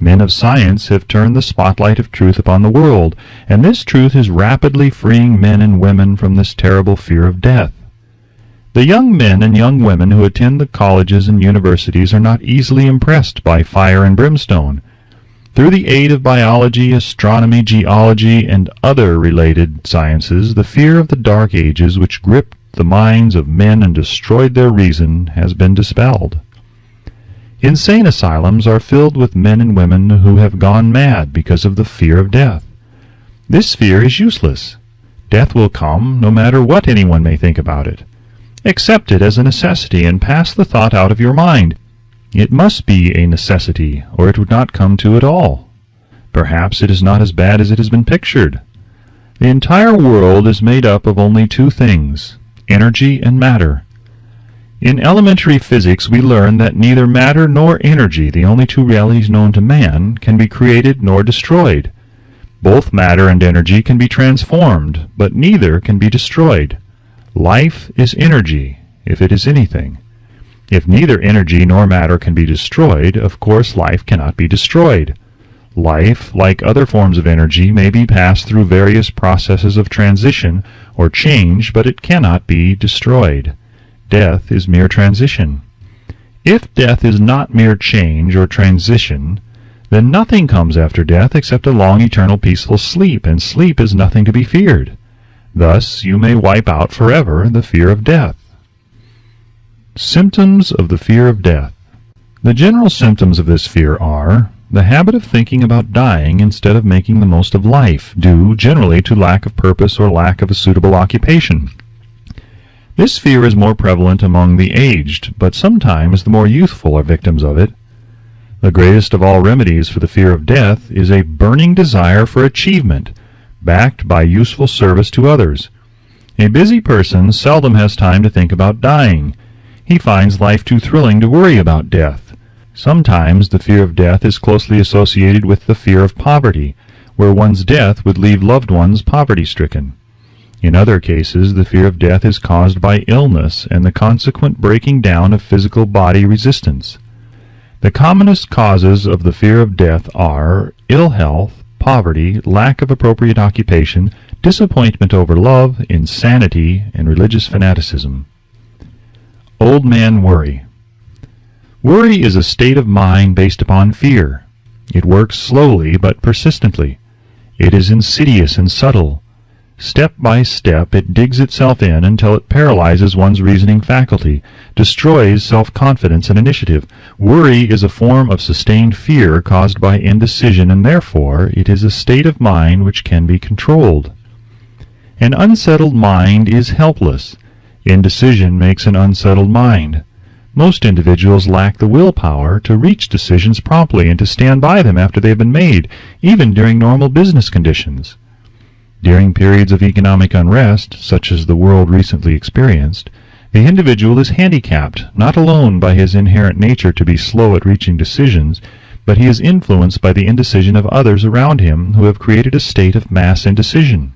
Men of science have turned the spotlight of truth upon the world, and this truth is rapidly freeing men and women from this terrible fear of death. The young men and young women who attend the colleges and universities are not easily impressed by fire and brimstone. Through the aid of biology, astronomy, geology, and other related sciences, the fear of the Dark Ages which gripped the minds of men and destroyed their reason has been dispelled. Insane asylums are filled with men and women who have gone mad because of the fear of death. This fear is useless. Death will come, no matter what anyone may think about it. Accept it as a necessity and pass the thought out of your mind. It must be a necessity, or it would not come to at all. Perhaps it is not as bad as it has been pictured. The entire world is made up of only two things, energy and matter. In elementary physics we learn that neither matter nor energy, the only two realities known to man, can be created nor destroyed. Both matter and energy can be transformed, but neither can be destroyed. Life is energy, if it is anything. If neither energy nor matter can be destroyed, of course life cannot be destroyed. Life, like other forms of energy, may be passed through various processes of transition or change, but it cannot be destroyed. Death is mere transition. If death is not mere change or transition, then nothing comes after death except a long eternal peaceful sleep, and sleep is nothing to be feared. Thus you may wipe out forever the fear of death. Symptoms of the fear of death. The general symptoms of this fear are the habit of thinking about dying instead of making the most of life, due generally to lack of purpose or lack of a suitable occupation. This fear is more prevalent among the aged, but sometimes the more youthful are victims of it. The greatest of all remedies for the fear of death is a burning desire for achievement, backed by useful service to others. A busy person seldom has time to think about dying. He finds life too thrilling to worry about death. Sometimes the fear of death is closely associated with the fear of poverty, where one's death would leave loved ones poverty-stricken. In other cases, the fear of death is caused by illness and the consequent breaking down of physical body resistance. The commonest causes of the fear of death are ill health, poverty, lack of appropriate occupation, disappointment over love, insanity, and religious fanaticism. Old man worry. Worry is a state of mind based upon fear. It works slowly but persistently. It is insidious and subtle. Step by step it digs itself in until it paralyzes one's reasoning faculty, destroys self-confidence and initiative. Worry is a form of sustained fear caused by indecision, and therefore it is a state of mind which can be controlled. An unsettled mind is helpless. Indecision makes an unsettled mind. Most individuals lack the willpower to reach decisions promptly and to stand by them after they have been made, even during normal business conditions. During periods of economic unrest, such as the world recently experienced, the individual is handicapped not alone by his inherent nature to be slow at reaching decisions, but he is influenced by the indecision of others around him who have created a state of mass indecision.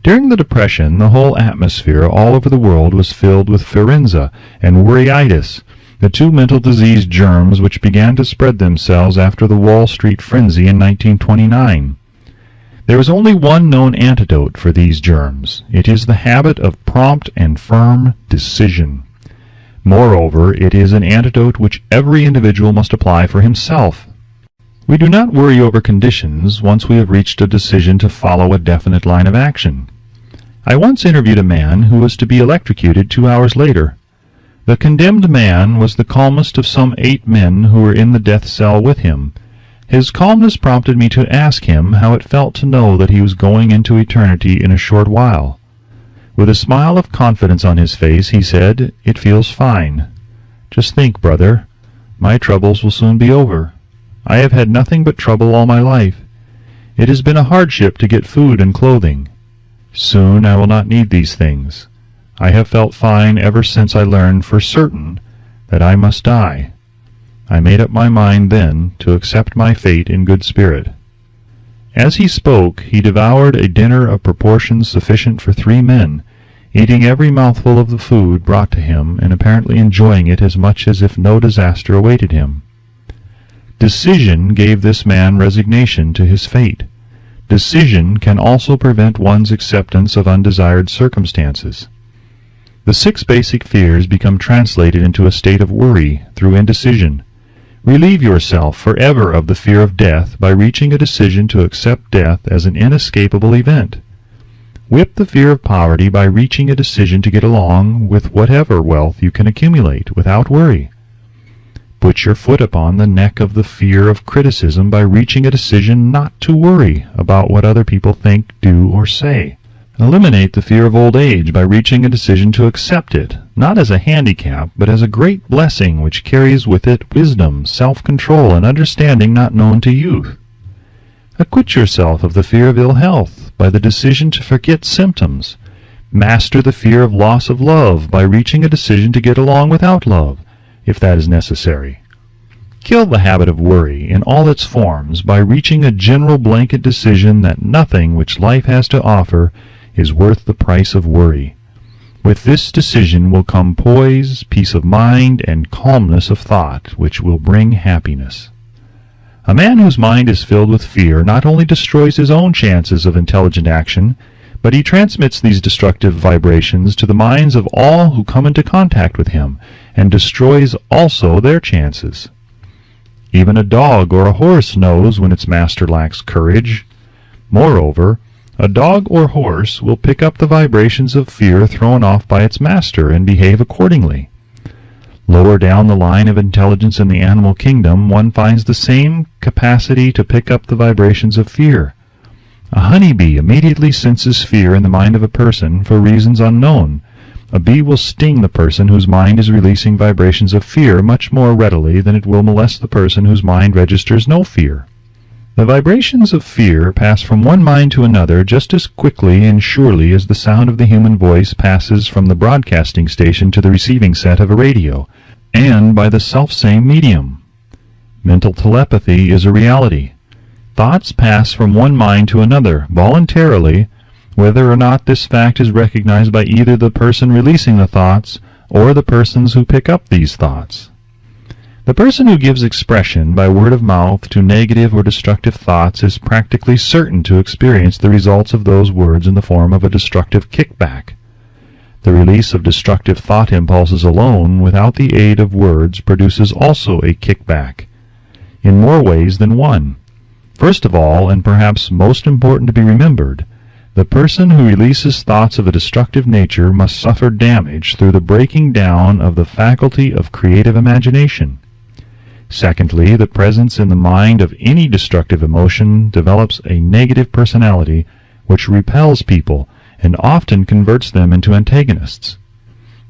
During the Depression, the whole atmosphere all over the world was filled with pharynxa and worryitis, the two mental disease germs which began to spread themselves after the Wall Street frenzy in 1929. There is only one known antidote for these germs. It is the habit of prompt and firm decision. Moreover, it is an antidote which every individual must apply for himself. We do not worry over conditions once we have reached a decision to follow a definite line of action. I once interviewed a man who was to be electrocuted 2 hours later. The condemned man was the calmest of some 8 men who were in the death cell with him. His calmness prompted me to ask him how it felt to know that he was going into eternity in a short while. With a smile of confidence on his face, he said, "It feels fine. Just think, brother, my troubles will soon be over. I have had nothing but trouble all my life. It has been a hardship to get food and clothing. Soon I will not need these things. I have felt fine ever since I learned for certain that I must die. I made up my mind then to accept my fate in good spirit." As he spoke, he devoured a dinner of proportions sufficient for 3 men, eating every mouthful of the food brought to him, and apparently enjoying it as much as if no disaster awaited him. Decision gave this man resignation to his fate. Decision can also prevent one's acceptance of undesired circumstances. The 6 basic fears become translated into a state of worry through indecision. Relieve yourself forever of the fear of death by reaching a decision to accept death as an inescapable event. Whip the fear of poverty by reaching a decision to get along with whatever wealth you can accumulate without worry. Put your foot upon the neck of the fear of criticism by reaching a decision not to worry about what other people think, do, or say. Eliminate the fear of old age by reaching a decision to accept it, not as a handicap, but as a great blessing which carries with it wisdom, self-control, and understanding not known to youth. Acquit yourself of the fear of ill health by the decision to forget symptoms. Master the fear of loss of love by reaching a decision to get along without love, if that is necessary. Kill the habit of worry in all its forms by reaching a general blanket decision that nothing which life has to offer is worth the price of worry. With this decision will come poise, peace of mind, and calmness of thought, which will bring happiness. A man whose mind is filled with fear not only destroys his own chances of intelligent action, but he transmits these destructive vibrations to the minds of all who come into contact with him, and destroys also their chances. Even a dog or a horse knows when its master lacks courage. Moreover, a dog or horse will pick up the vibrations of fear thrown off by its master and behave accordingly. Lower down the line of intelligence in the animal kingdom, one finds the same capacity to pick up the vibrations of fear. A honeybee immediately senses fear in the mind of a person for reasons unknown. A bee will sting the person whose mind is releasing vibrations of fear much more readily than it will molest the person whose mind registers no fear. The vibrations of fear pass from one mind to another just as quickly and surely as the sound of the human voice passes from the broadcasting station to the receiving set of a radio, and by the selfsame medium. Mental telepathy is a reality. Thoughts pass from one mind to another voluntarily, whether or not this fact is recognized by either the person releasing the thoughts or the persons who pick up these thoughts. The person who gives expression by word of mouth to negative or destructive thoughts is practically certain to experience the results of those words in the form of a destructive kickback. The release of destructive thought impulses alone, without the aid of words, produces also a kickback, in more ways than one. First of all, and perhaps most important to be remembered, the person who releases thoughts of a destructive nature must suffer damage through the breaking down of the faculty of creative imagination. Secondly, the presence in the mind of any destructive emotion develops a negative personality which repels people and often converts them into antagonists.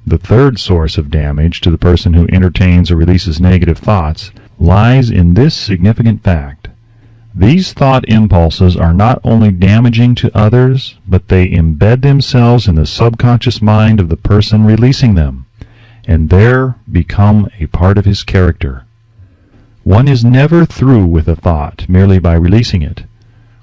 The third source of damage to the person who entertains or releases negative thoughts lies in this significant fact. These thought impulses are not only damaging to others, but they embed themselves in the subconscious mind of the person releasing them, and there become a part of his character. One is never through with a thought merely by releasing it.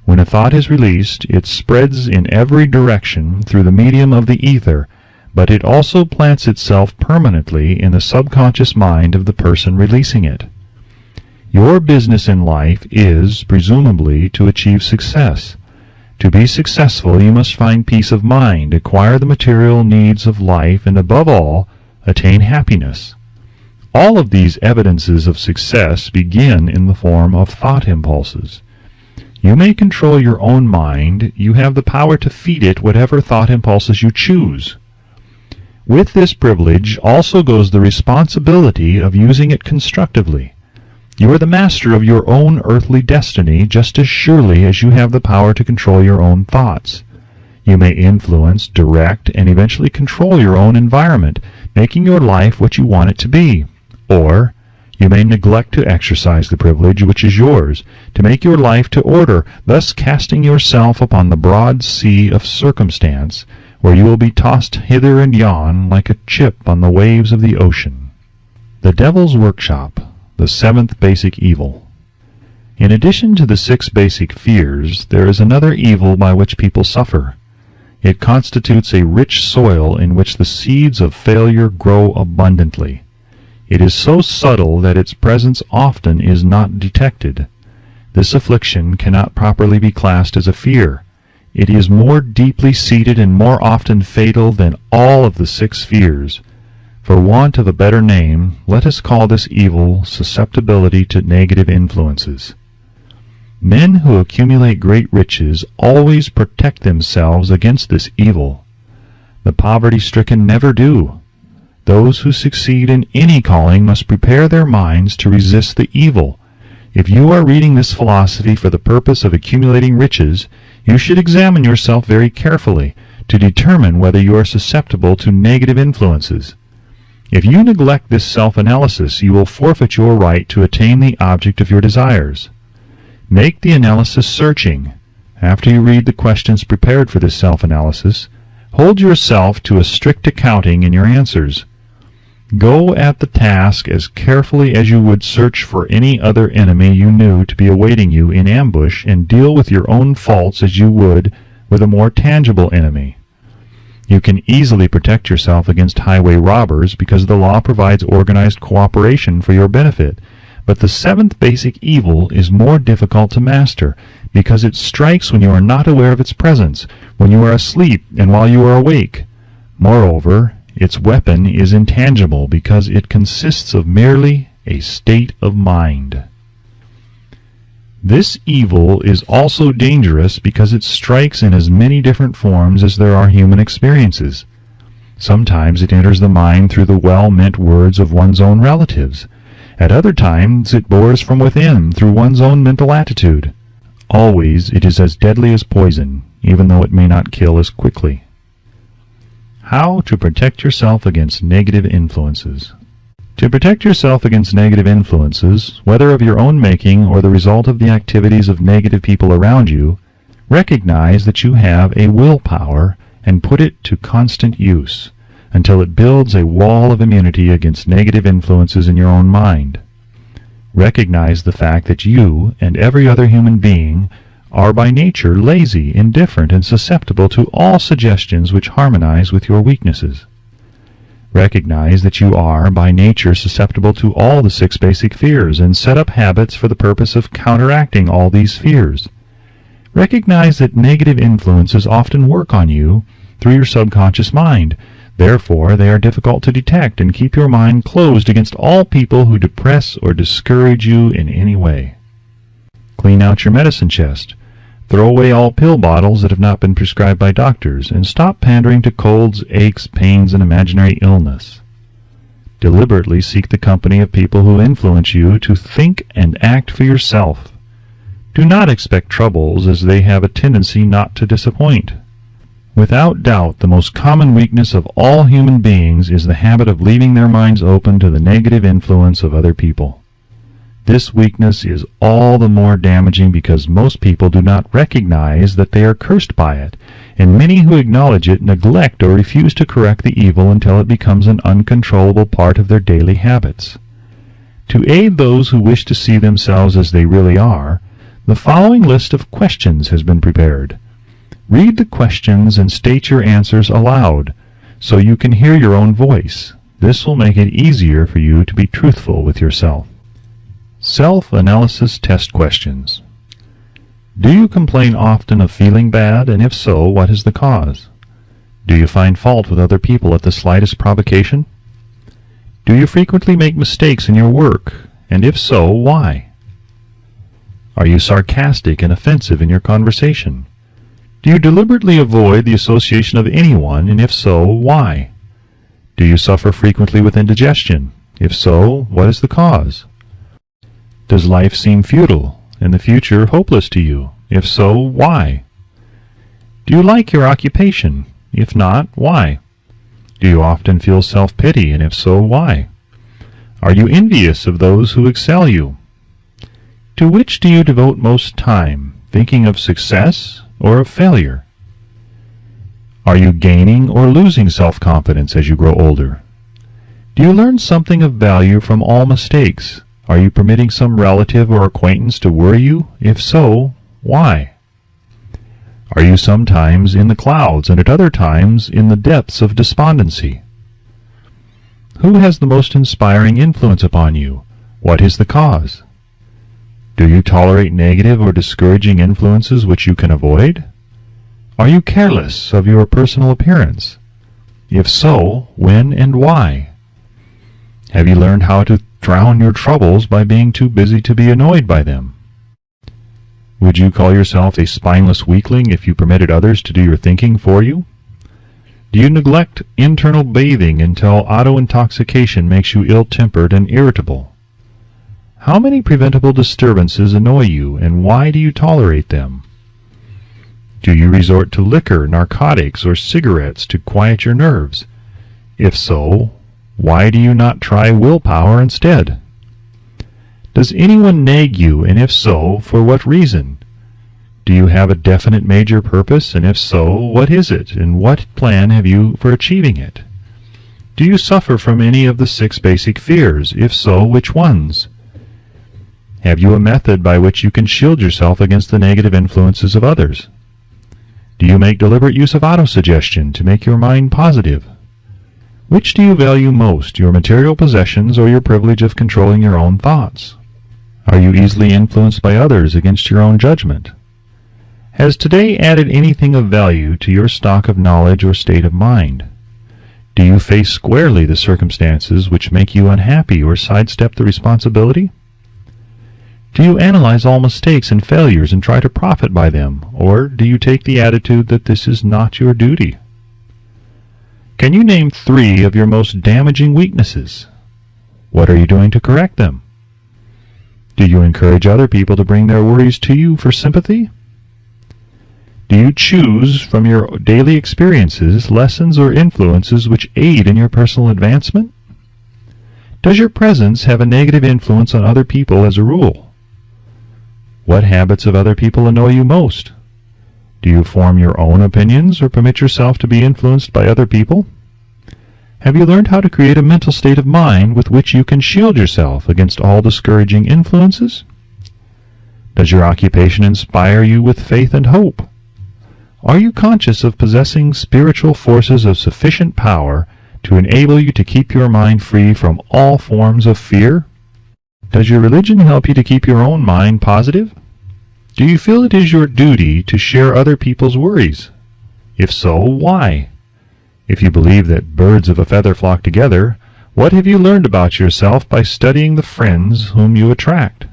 When a thought is released, it spreads in every direction through the medium of the ether, but it also plants itself permanently in the subconscious mind of the person releasing it. Your business in life is, presumably, to achieve success. To be successful, you must find peace of mind, acquire the material needs of life, and above all, attain happiness. All of these evidences of success begin in the form of thought impulses. You may control your own mind. You have the power to feed it whatever thought impulses you choose. With this privilege also goes the responsibility of using it constructively. You are the master of your own earthly destiny just as surely as you have the power to control your own thoughts. You may influence, direct, and eventually control your own environment, making your life what you want it to be. Or you may neglect to exercise the privilege which is yours, to make your life to order, thus casting yourself upon the broad sea of circumstance, where you will be tossed hither and yon like a chip on the waves of the ocean. The Devil's Workshop, the 7th basic evil. In addition to the 6 basic fears, there is another evil by which people suffer. It constitutes a rich soil in which the seeds of failure grow abundantly. It is so subtle that its presence often is not detected. This affliction cannot properly be classed as a fear. It is more deeply seated and more often fatal than all of the 6 fears. For want of a better name, let us call this evil susceptibility to negative influences. Men who accumulate great riches always protect themselves against this evil. The poverty-stricken never do. Those who succeed in any calling must prepare their minds to resist the evil. If you are reading this philosophy for the purpose of accumulating riches, you should examine yourself very carefully to determine whether you are susceptible to negative influences. If you neglect this self-analysis, you will forfeit your right to attain the object of your desires. Make the analysis searching. After you read the questions prepared for this self-analysis, hold yourself to a strict accounting in your answers. Go at the task as carefully as you would search for any other enemy you knew to be awaiting you in ambush, and deal with your own faults as you would with a more tangible enemy. You can easily protect yourself against highway robbers because the law provides organized cooperation for your benefit. But the 7th basic evil is more difficult to master because it strikes when you are not aware of its presence, when you are asleep and while you are awake. Moreover, its weapon is intangible because it consists of merely a state of mind. This evil is also dangerous because it strikes in as many different forms as there are human experiences. Sometimes it enters the mind through the well-meant words of one's own relatives. At other times it bores from within through one's own mental attitude. Always it is as deadly as poison, even though it may not kill as quickly. How to protect yourself against negative influences. To protect yourself against negative influences, whether of your own making or the result of the activities of negative people around you, recognize that you have a willpower and put it to constant use until it builds a wall of immunity against negative influences in your own mind. Recognize the fact that you and every other human being are by nature lazy, indifferent, and susceptible to all suggestions which harmonize with your weaknesses. Recognize that you are by nature susceptible to all the 6 basic fears, and set up habits for the purpose of counteracting all these fears. Recognize that negative influences often work on you through your subconscious mind. Therefore, they are difficult to detect, and keep your mind closed against all people who depress or discourage you in any way. Clean out your medicine chest. Throw away all pill bottles that have not been prescribed by doctors, and stop pandering to colds, aches, pains, and imaginary illness. Deliberately seek the company of people who influence you to think and act for yourself. Do not expect troubles, as they have a tendency not to disappoint. Without doubt, the most common weakness of all human beings is the habit of leaving their minds open to the negative influence of other people. This weakness is all the more damaging because most people do not recognize that they are cursed by it, and many who acknowledge it neglect or refuse to correct the evil until it becomes an uncontrollable part of their daily habits. To aid those who wish to see themselves as they really are, the following list of questions has been prepared. Read the questions and state your answers aloud, so you can hear your own voice. This will make it easier for you to be truthful with yourself. Self-analysis test questions. Do you complain often of feeling bad, and if so, what is the cause? Do you find fault with other people at the slightest provocation? Do you frequently make mistakes in your work, and if so, why? Are you sarcastic and offensive in your conversation? Do you deliberately avoid the association of anyone, and if so, why? Do you suffer frequently with indigestion? If so, what is the cause? Does life seem futile, and the future hopeless to you? If so, why? Do you like your occupation? If not, why? Do you often feel self-pity, and if so, why? Are you envious of those who excel you? To which do you devote most time, thinking of success or of failure? Are you gaining or losing self-confidence as you grow older? Do you learn something of value from all mistakes? Are you permitting some relative or acquaintance to worry you? If so, why? Are you sometimes in the clouds and at other times in the depths of despondency? Who has the most inspiring influence upon you? What is the cause? Do you tolerate negative or discouraging influences which you can avoid? Are you careless of your personal appearance? If so, when and why? Have you learned how to drown your troubles by being too busy to be annoyed by them? Would you call yourself a spineless weakling if you permitted others to do your thinking for you? Do you neglect internal bathing until auto-intoxication makes you ill-tempered and irritable? How many preventable disturbances annoy you, and why do you tolerate them? Do you resort to liquor, narcotics, or cigarettes to quiet your nerves? If so, why do you not try willpower instead? Does anyone nag you, and if so, for what reason? Do you have a definite major purpose, and if so, what is it, and what plan have you for achieving it? Do you suffer from any of the 6 basic fears? If so, which ones? Have you a method by which you can shield yourself against the negative influences of others? Do you make deliberate use of autosuggestion to make your mind positive? Which do you value most, your material possessions or your privilege of controlling your own thoughts? Are you easily influenced by others against your own judgment? Has today added anything of value to your stock of knowledge or state of mind? Do you face squarely the circumstances which make you unhappy or sidestep the responsibility? Do you analyze all mistakes and failures and try to profit by them, or do you take the attitude that this is not your duty? Can you name 3 of your most damaging weaknesses? What are you doing to correct them? Do you encourage other people to bring their worries to you for sympathy? Do you choose from your daily experiences lessons or influences which aid in your personal advancement? Does your presence have a negative influence on other people as a rule? What habits of other people annoy you most? Do you form your own opinions or permit yourself to be influenced by other people? Have you learned how to create a mental state of mind with which you can shield yourself against all discouraging influences? Does your occupation inspire you with faith and hope? Are you conscious of possessing spiritual forces of sufficient power to enable you to keep your mind free from all forms of fear? Does your religion help you to keep your own mind positive? Do you feel it is your duty to share other people's worries? If so, why? If you believe that birds of a feather flock together, what have you learned about yourself by studying the friends whom you attract?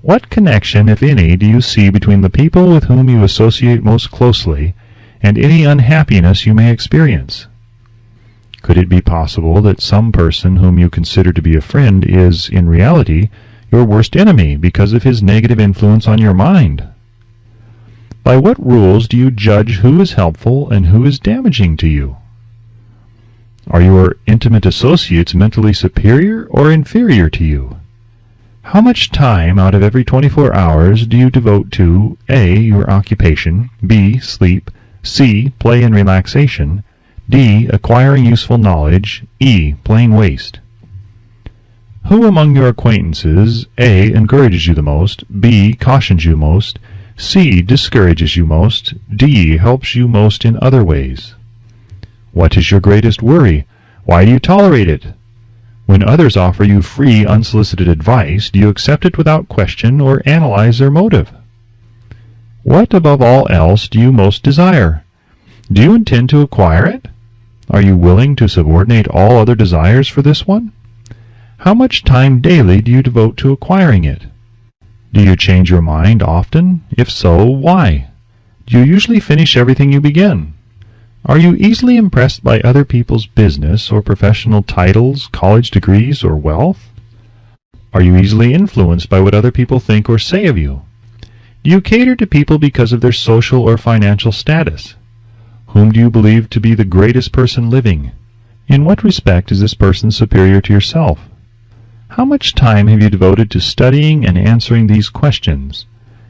What connection, if any, do you see between the people with whom you associate most closely and any unhappiness you may experience? Could it be possible that some person whom you consider to be a friend is, in reality, your worst enemy because of his negative influence on your mind? By what rules do you judge who is helpful and who is damaging to you? Are your intimate associates mentally superior or inferior to you? How much time out of every 24 hours do you devote to A. your occupation, B. sleep, C. play and relaxation, D. acquiring useful knowledge, E. plain waste? Who among your acquaintances A. encourages you the most, B. cautions you most, C. discourages you most, D. helps you most in other ways? What is your greatest worry? Why do you tolerate it? When others offer you free, unsolicited advice, do you accept it without question or analyze their motive? What, above all else, do you most desire? Do you intend to acquire it? Are you willing to subordinate all other desires for this one? How much time daily do you devote to acquiring it? Do you change your mind often? If so, why? Do you usually finish everything you begin? Are you easily impressed by other people's business or professional titles, college degrees, or wealth? Are you easily influenced by what other people think or say of you? Do you cater to people because of their social or financial status? Whom do you believe to be the greatest person living? In what respect is this person superior to yourself? How much time have you devoted to studying and answering these questions?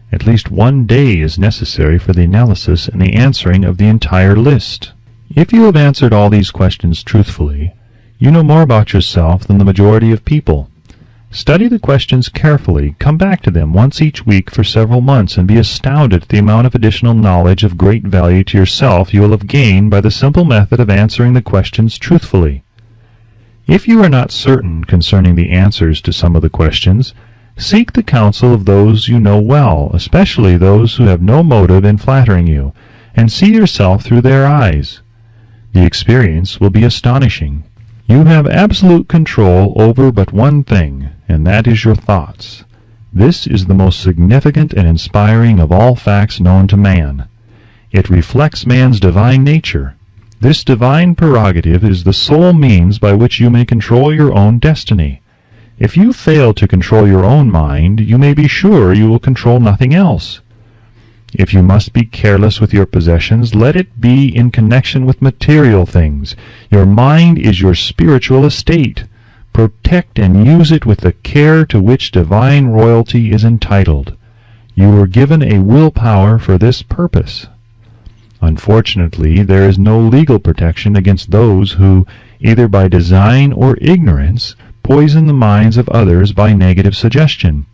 At least one day is necessary for the analysis and the answering of the entire list. If you have answered all these questions truthfully, you know more about yourself than the majority of people. Study the questions carefully, come back to them once each week for several months, and be astounded at the amount of additional knowledge of great value to yourself you will have gained by the simple method of answering the questions truthfully. If you are not certain concerning the answers to some of the questions, seek the counsel of those you know well, especially those who have no motive in flattering you, and see yourself through their eyes. The experience will be astonishing. You have absolute control over but one thing, and that is your thoughts. This is the most significant and inspiring of all facts known to man. It reflects man's divine nature. This divine prerogative is the sole means by which you may control your own destiny. If you fail to control your own mind, you may be sure you will control nothing else. If you must be careless with your possessions, let it be in connection with material things. Your mind is your spiritual estate. Protect and use it with the care to which divine royalty is entitled. You were given a willpower for this purpose. Unfortunately, there is no legal protection against those who, either by design or ignorance, poison the minds of others by negative suggestion.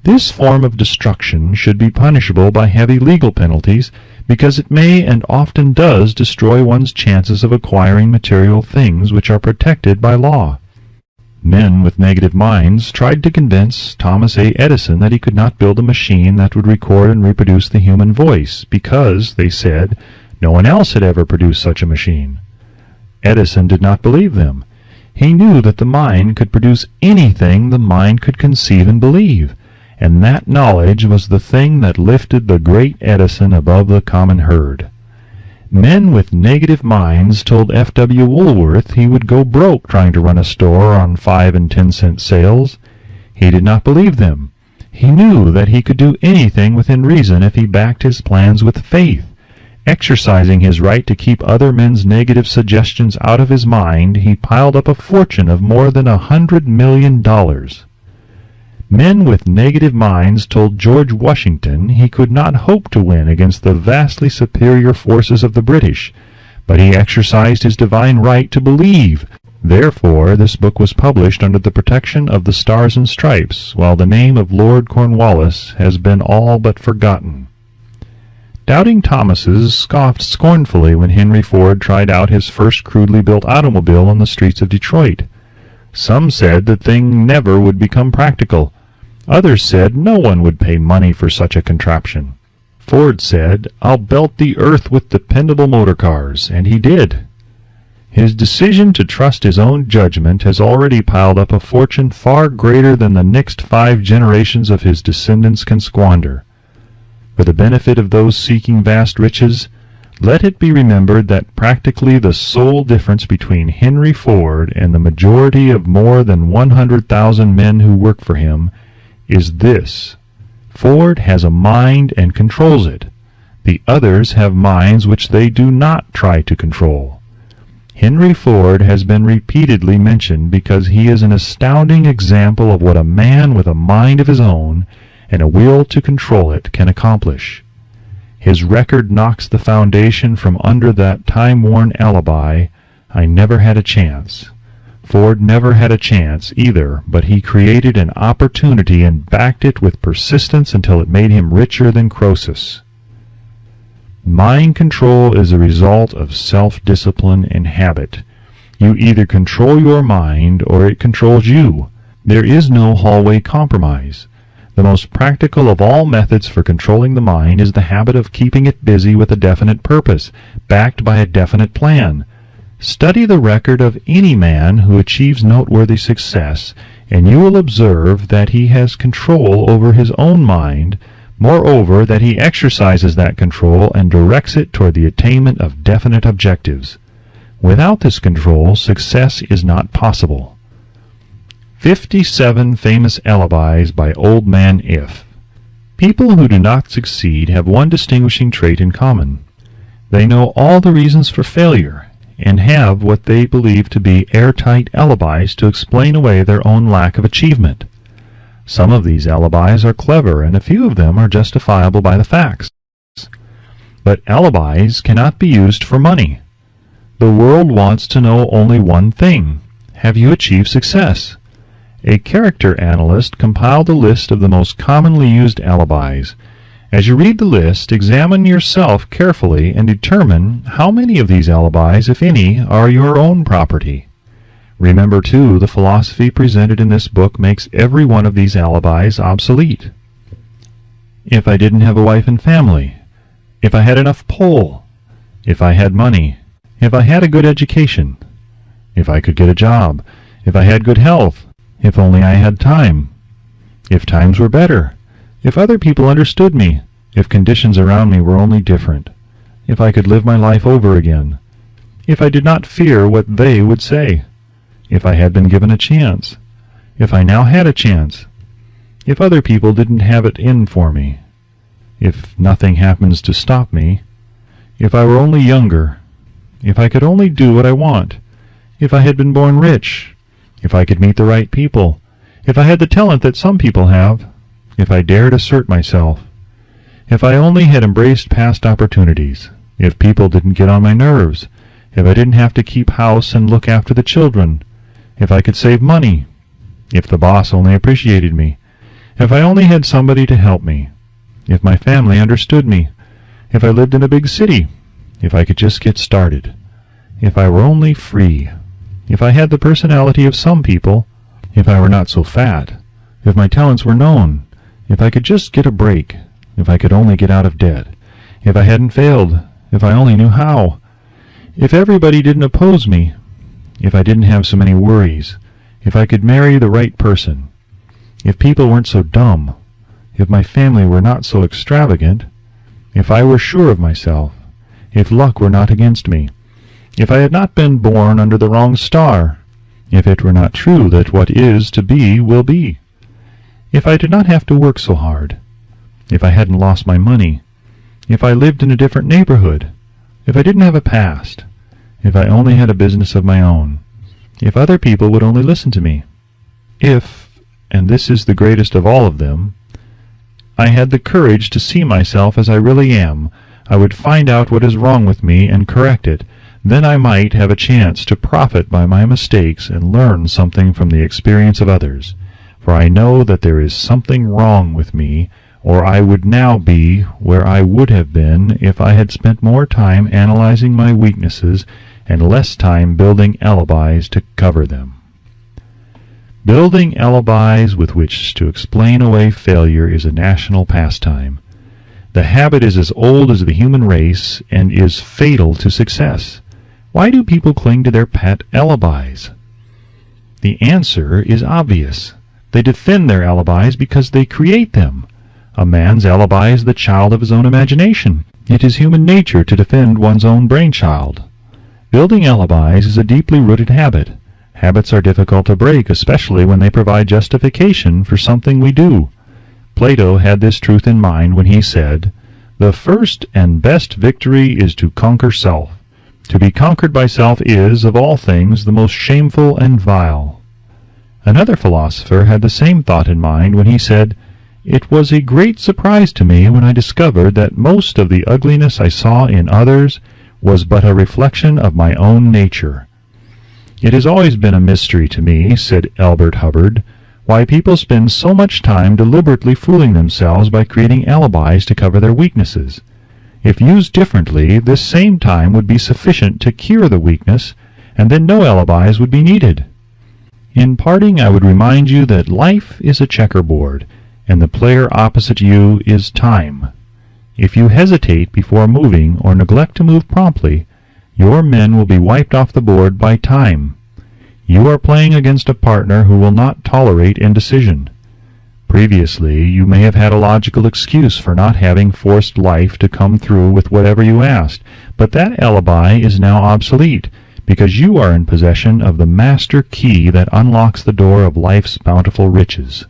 This form of destruction should be punishable by heavy legal penalties, because it may and often does destroy one's chances of acquiring material things which are protected by law. Men with negative minds tried to convince Thomas A. Edison that he could not build a machine that would record and reproduce the human voice, because, they said, no one else had ever produced such a machine. Edison did not believe them. He knew that the mind could produce anything the mind could conceive and believe, and that knowledge was the thing that lifted the great Edison above the common herd. Men with negative minds told F. W. Woolworth he would go broke trying to run a store on 5 and 10 cent sales. He did not believe them. He knew that he could do anything within reason if he backed his plans with faith. Exercising his right to keep other men's negative suggestions out of his mind, he piled up a fortune of more than $100 million. Men with negative minds told George Washington he could not hope to win against the vastly superior forces of the British, but he exercised his divine right to believe. Therefore, this book was published under the protection of the Stars and Stripes, while the name of Lord Cornwallis has been all but forgotten. Doubting Thomases scoffed scornfully when Henry Ford tried out his first crudely built automobile on the streets of Detroit. Some said the thing never would become practical. Others said no one would pay money for such a contraption. Ford said, "I'll belt the earth with dependable motor cars," and he did. His decision to trust his own judgment has already piled up a fortune far greater than the next 5 generations of his descendants can squander. For the benefit of those seeking vast riches, let it be remembered that practically the sole difference between Henry Ford and the majority of more than 100,000 men who work for him is this: Ford has a mind and controls it. The others have minds which they do not try to control. Henry Ford has been repeatedly mentioned because he is an astounding example of what a man with a mind of his own and a will to control it can accomplish. His record knocks the foundation from under that time-worn alibi, "I never had a chance." Ford never had a chance either, but he created an opportunity and backed it with persistence until it made him richer than Croesus. Mind control is a result of self-discipline and habit. You either control your mind or it controls you. There is no hallway compromise. The most practical of all methods for controlling the mind is the habit of keeping it busy with a definite purpose, backed by a definite plan. Study the record of any man who achieves noteworthy success, and you will observe that he has control over his own mind, moreover that he exercises that control and directs it toward the attainment of definite objectives. Without this control, success is not possible. 57 Famous Alibis by Old Man If. People who do not succeed have one distinguishing trait in common. They know all the reasons for failure, and have what they believe to be airtight alibis to explain away their own lack of achievement. Some of these alibis are clever, and a few of them are justifiable by the facts. But alibis cannot be used for money. The world wants to know only one thing: have you achieved success? A character analyst compiled a list of the most commonly used alibis. As you read the list, examine yourself carefully and determine how many of these alibis, if any, are your own property. Remember, too, the philosophy presented in this book makes every one of these alibis obsolete. If I didn't have a wife and family, if I had enough pull, if I had money, if I had a good education, if I could get a job, if I had good health, if only I had time, if times were better, if other people understood me, if conditions around me were only different, if I could live my life over again, if I did not fear what they would say, if I had been given a chance, if I now had a chance, if other people didn't have it in for me, if nothing happens to stop me, if I were only younger, if I could only do what I want, if I had been born rich, if I could meet the right people, if I had the talent that some people have, if I dared assert myself, if I only had embraced past opportunities, if people didn't get on my nerves, if I didn't have to keep house and look after the children, if I could save money, if the boss only appreciated me, if I only had somebody to help me, if my family understood me, if I lived in a big city, if I could just get started, if I were only free, if I had the personality of some people, if I were not so fat, if my talents were known, if I could just get a break, if I could only get out of debt, if I hadn't failed, if I only knew how, if everybody didn't oppose me, if I didn't have so many worries, if I could marry the right person, if people weren't so dumb, if my family were not so extravagant, if I were sure of myself, if luck were not against me, if I had not been born under the wrong star, if it were not true that what is to be will be, if I did not have to work so hard, if I hadn't lost my money, if I lived in a different neighborhood, if I didn't have a past, if I only had a business of my own, if other people would only listen to me, if, and this is the greatest of all of them, I had the courage to see myself as I really am, I would find out what is wrong with me and correct it. Then I might have a chance to profit by my mistakes and learn something from the experience of others. For I know that there is something wrong with me, or I would now be where I would have been if I had spent more time analyzing my weaknesses and less time building alibis to cover them. Building alibis with which to explain away failure is a national pastime. The habit is as old as the human race and is fatal to success. Why do people cling to their pet alibis? The answer is obvious. They defend their alibis because they create them. A man's alibi is the child of his own imagination. It is human nature to defend one's own brainchild. Building alibis is a deeply rooted habit. Habits are difficult to break, especially when they provide justification for something we do. Plato had this truth in mind when he said, "The first and best victory is to conquer self. To be conquered by self is, of all things, the most shameful and vile." Another philosopher had the same thought in mind when he said, "It was a great surprise to me when I discovered that most of the ugliness I saw in others was but a reflection of my own nature." "It has always been a mystery to me," said Albert Hubbard, "why people spend so much time deliberately fooling themselves by creating alibis to cover their weaknesses. If used differently, this same time would be sufficient to cure the weakness, and then no alibis would be needed. In parting, I would remind you that life is a checkerboard, and the player opposite you is time. If you hesitate before moving or neglect to move promptly, your men will be wiped off the board by time. You are playing against a partner who will not tolerate indecision. Previously, you may have had a logical excuse for not having forced life to come through with whatever you asked, but that alibi is now obsolete, because you are in possession of the master key that unlocks the door of life's bountiful riches.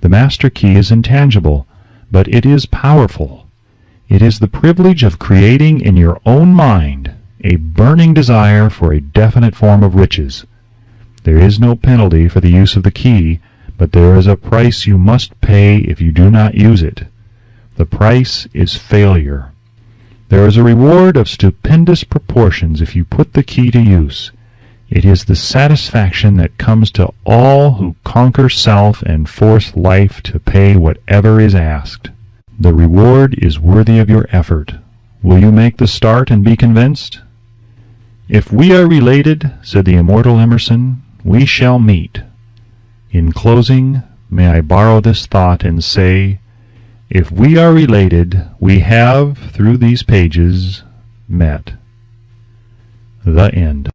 The master key is intangible, but it is powerful. It is the privilege of creating in your own mind a burning desire for a definite form of riches. There is no penalty for the use of the key, but there is a price you must pay if you do not use it. The price is failure. There is a reward of stupendous proportions if you put the key to use. It is the satisfaction that comes to all who conquer self and force life to pay whatever is asked. The reward is worthy of your effort. Will you make the start and be convinced? If we are related, said the immortal Emerson, we shall meet. In closing, may I borrow this thought and say, if we are related, we have, through these pages, met. The end.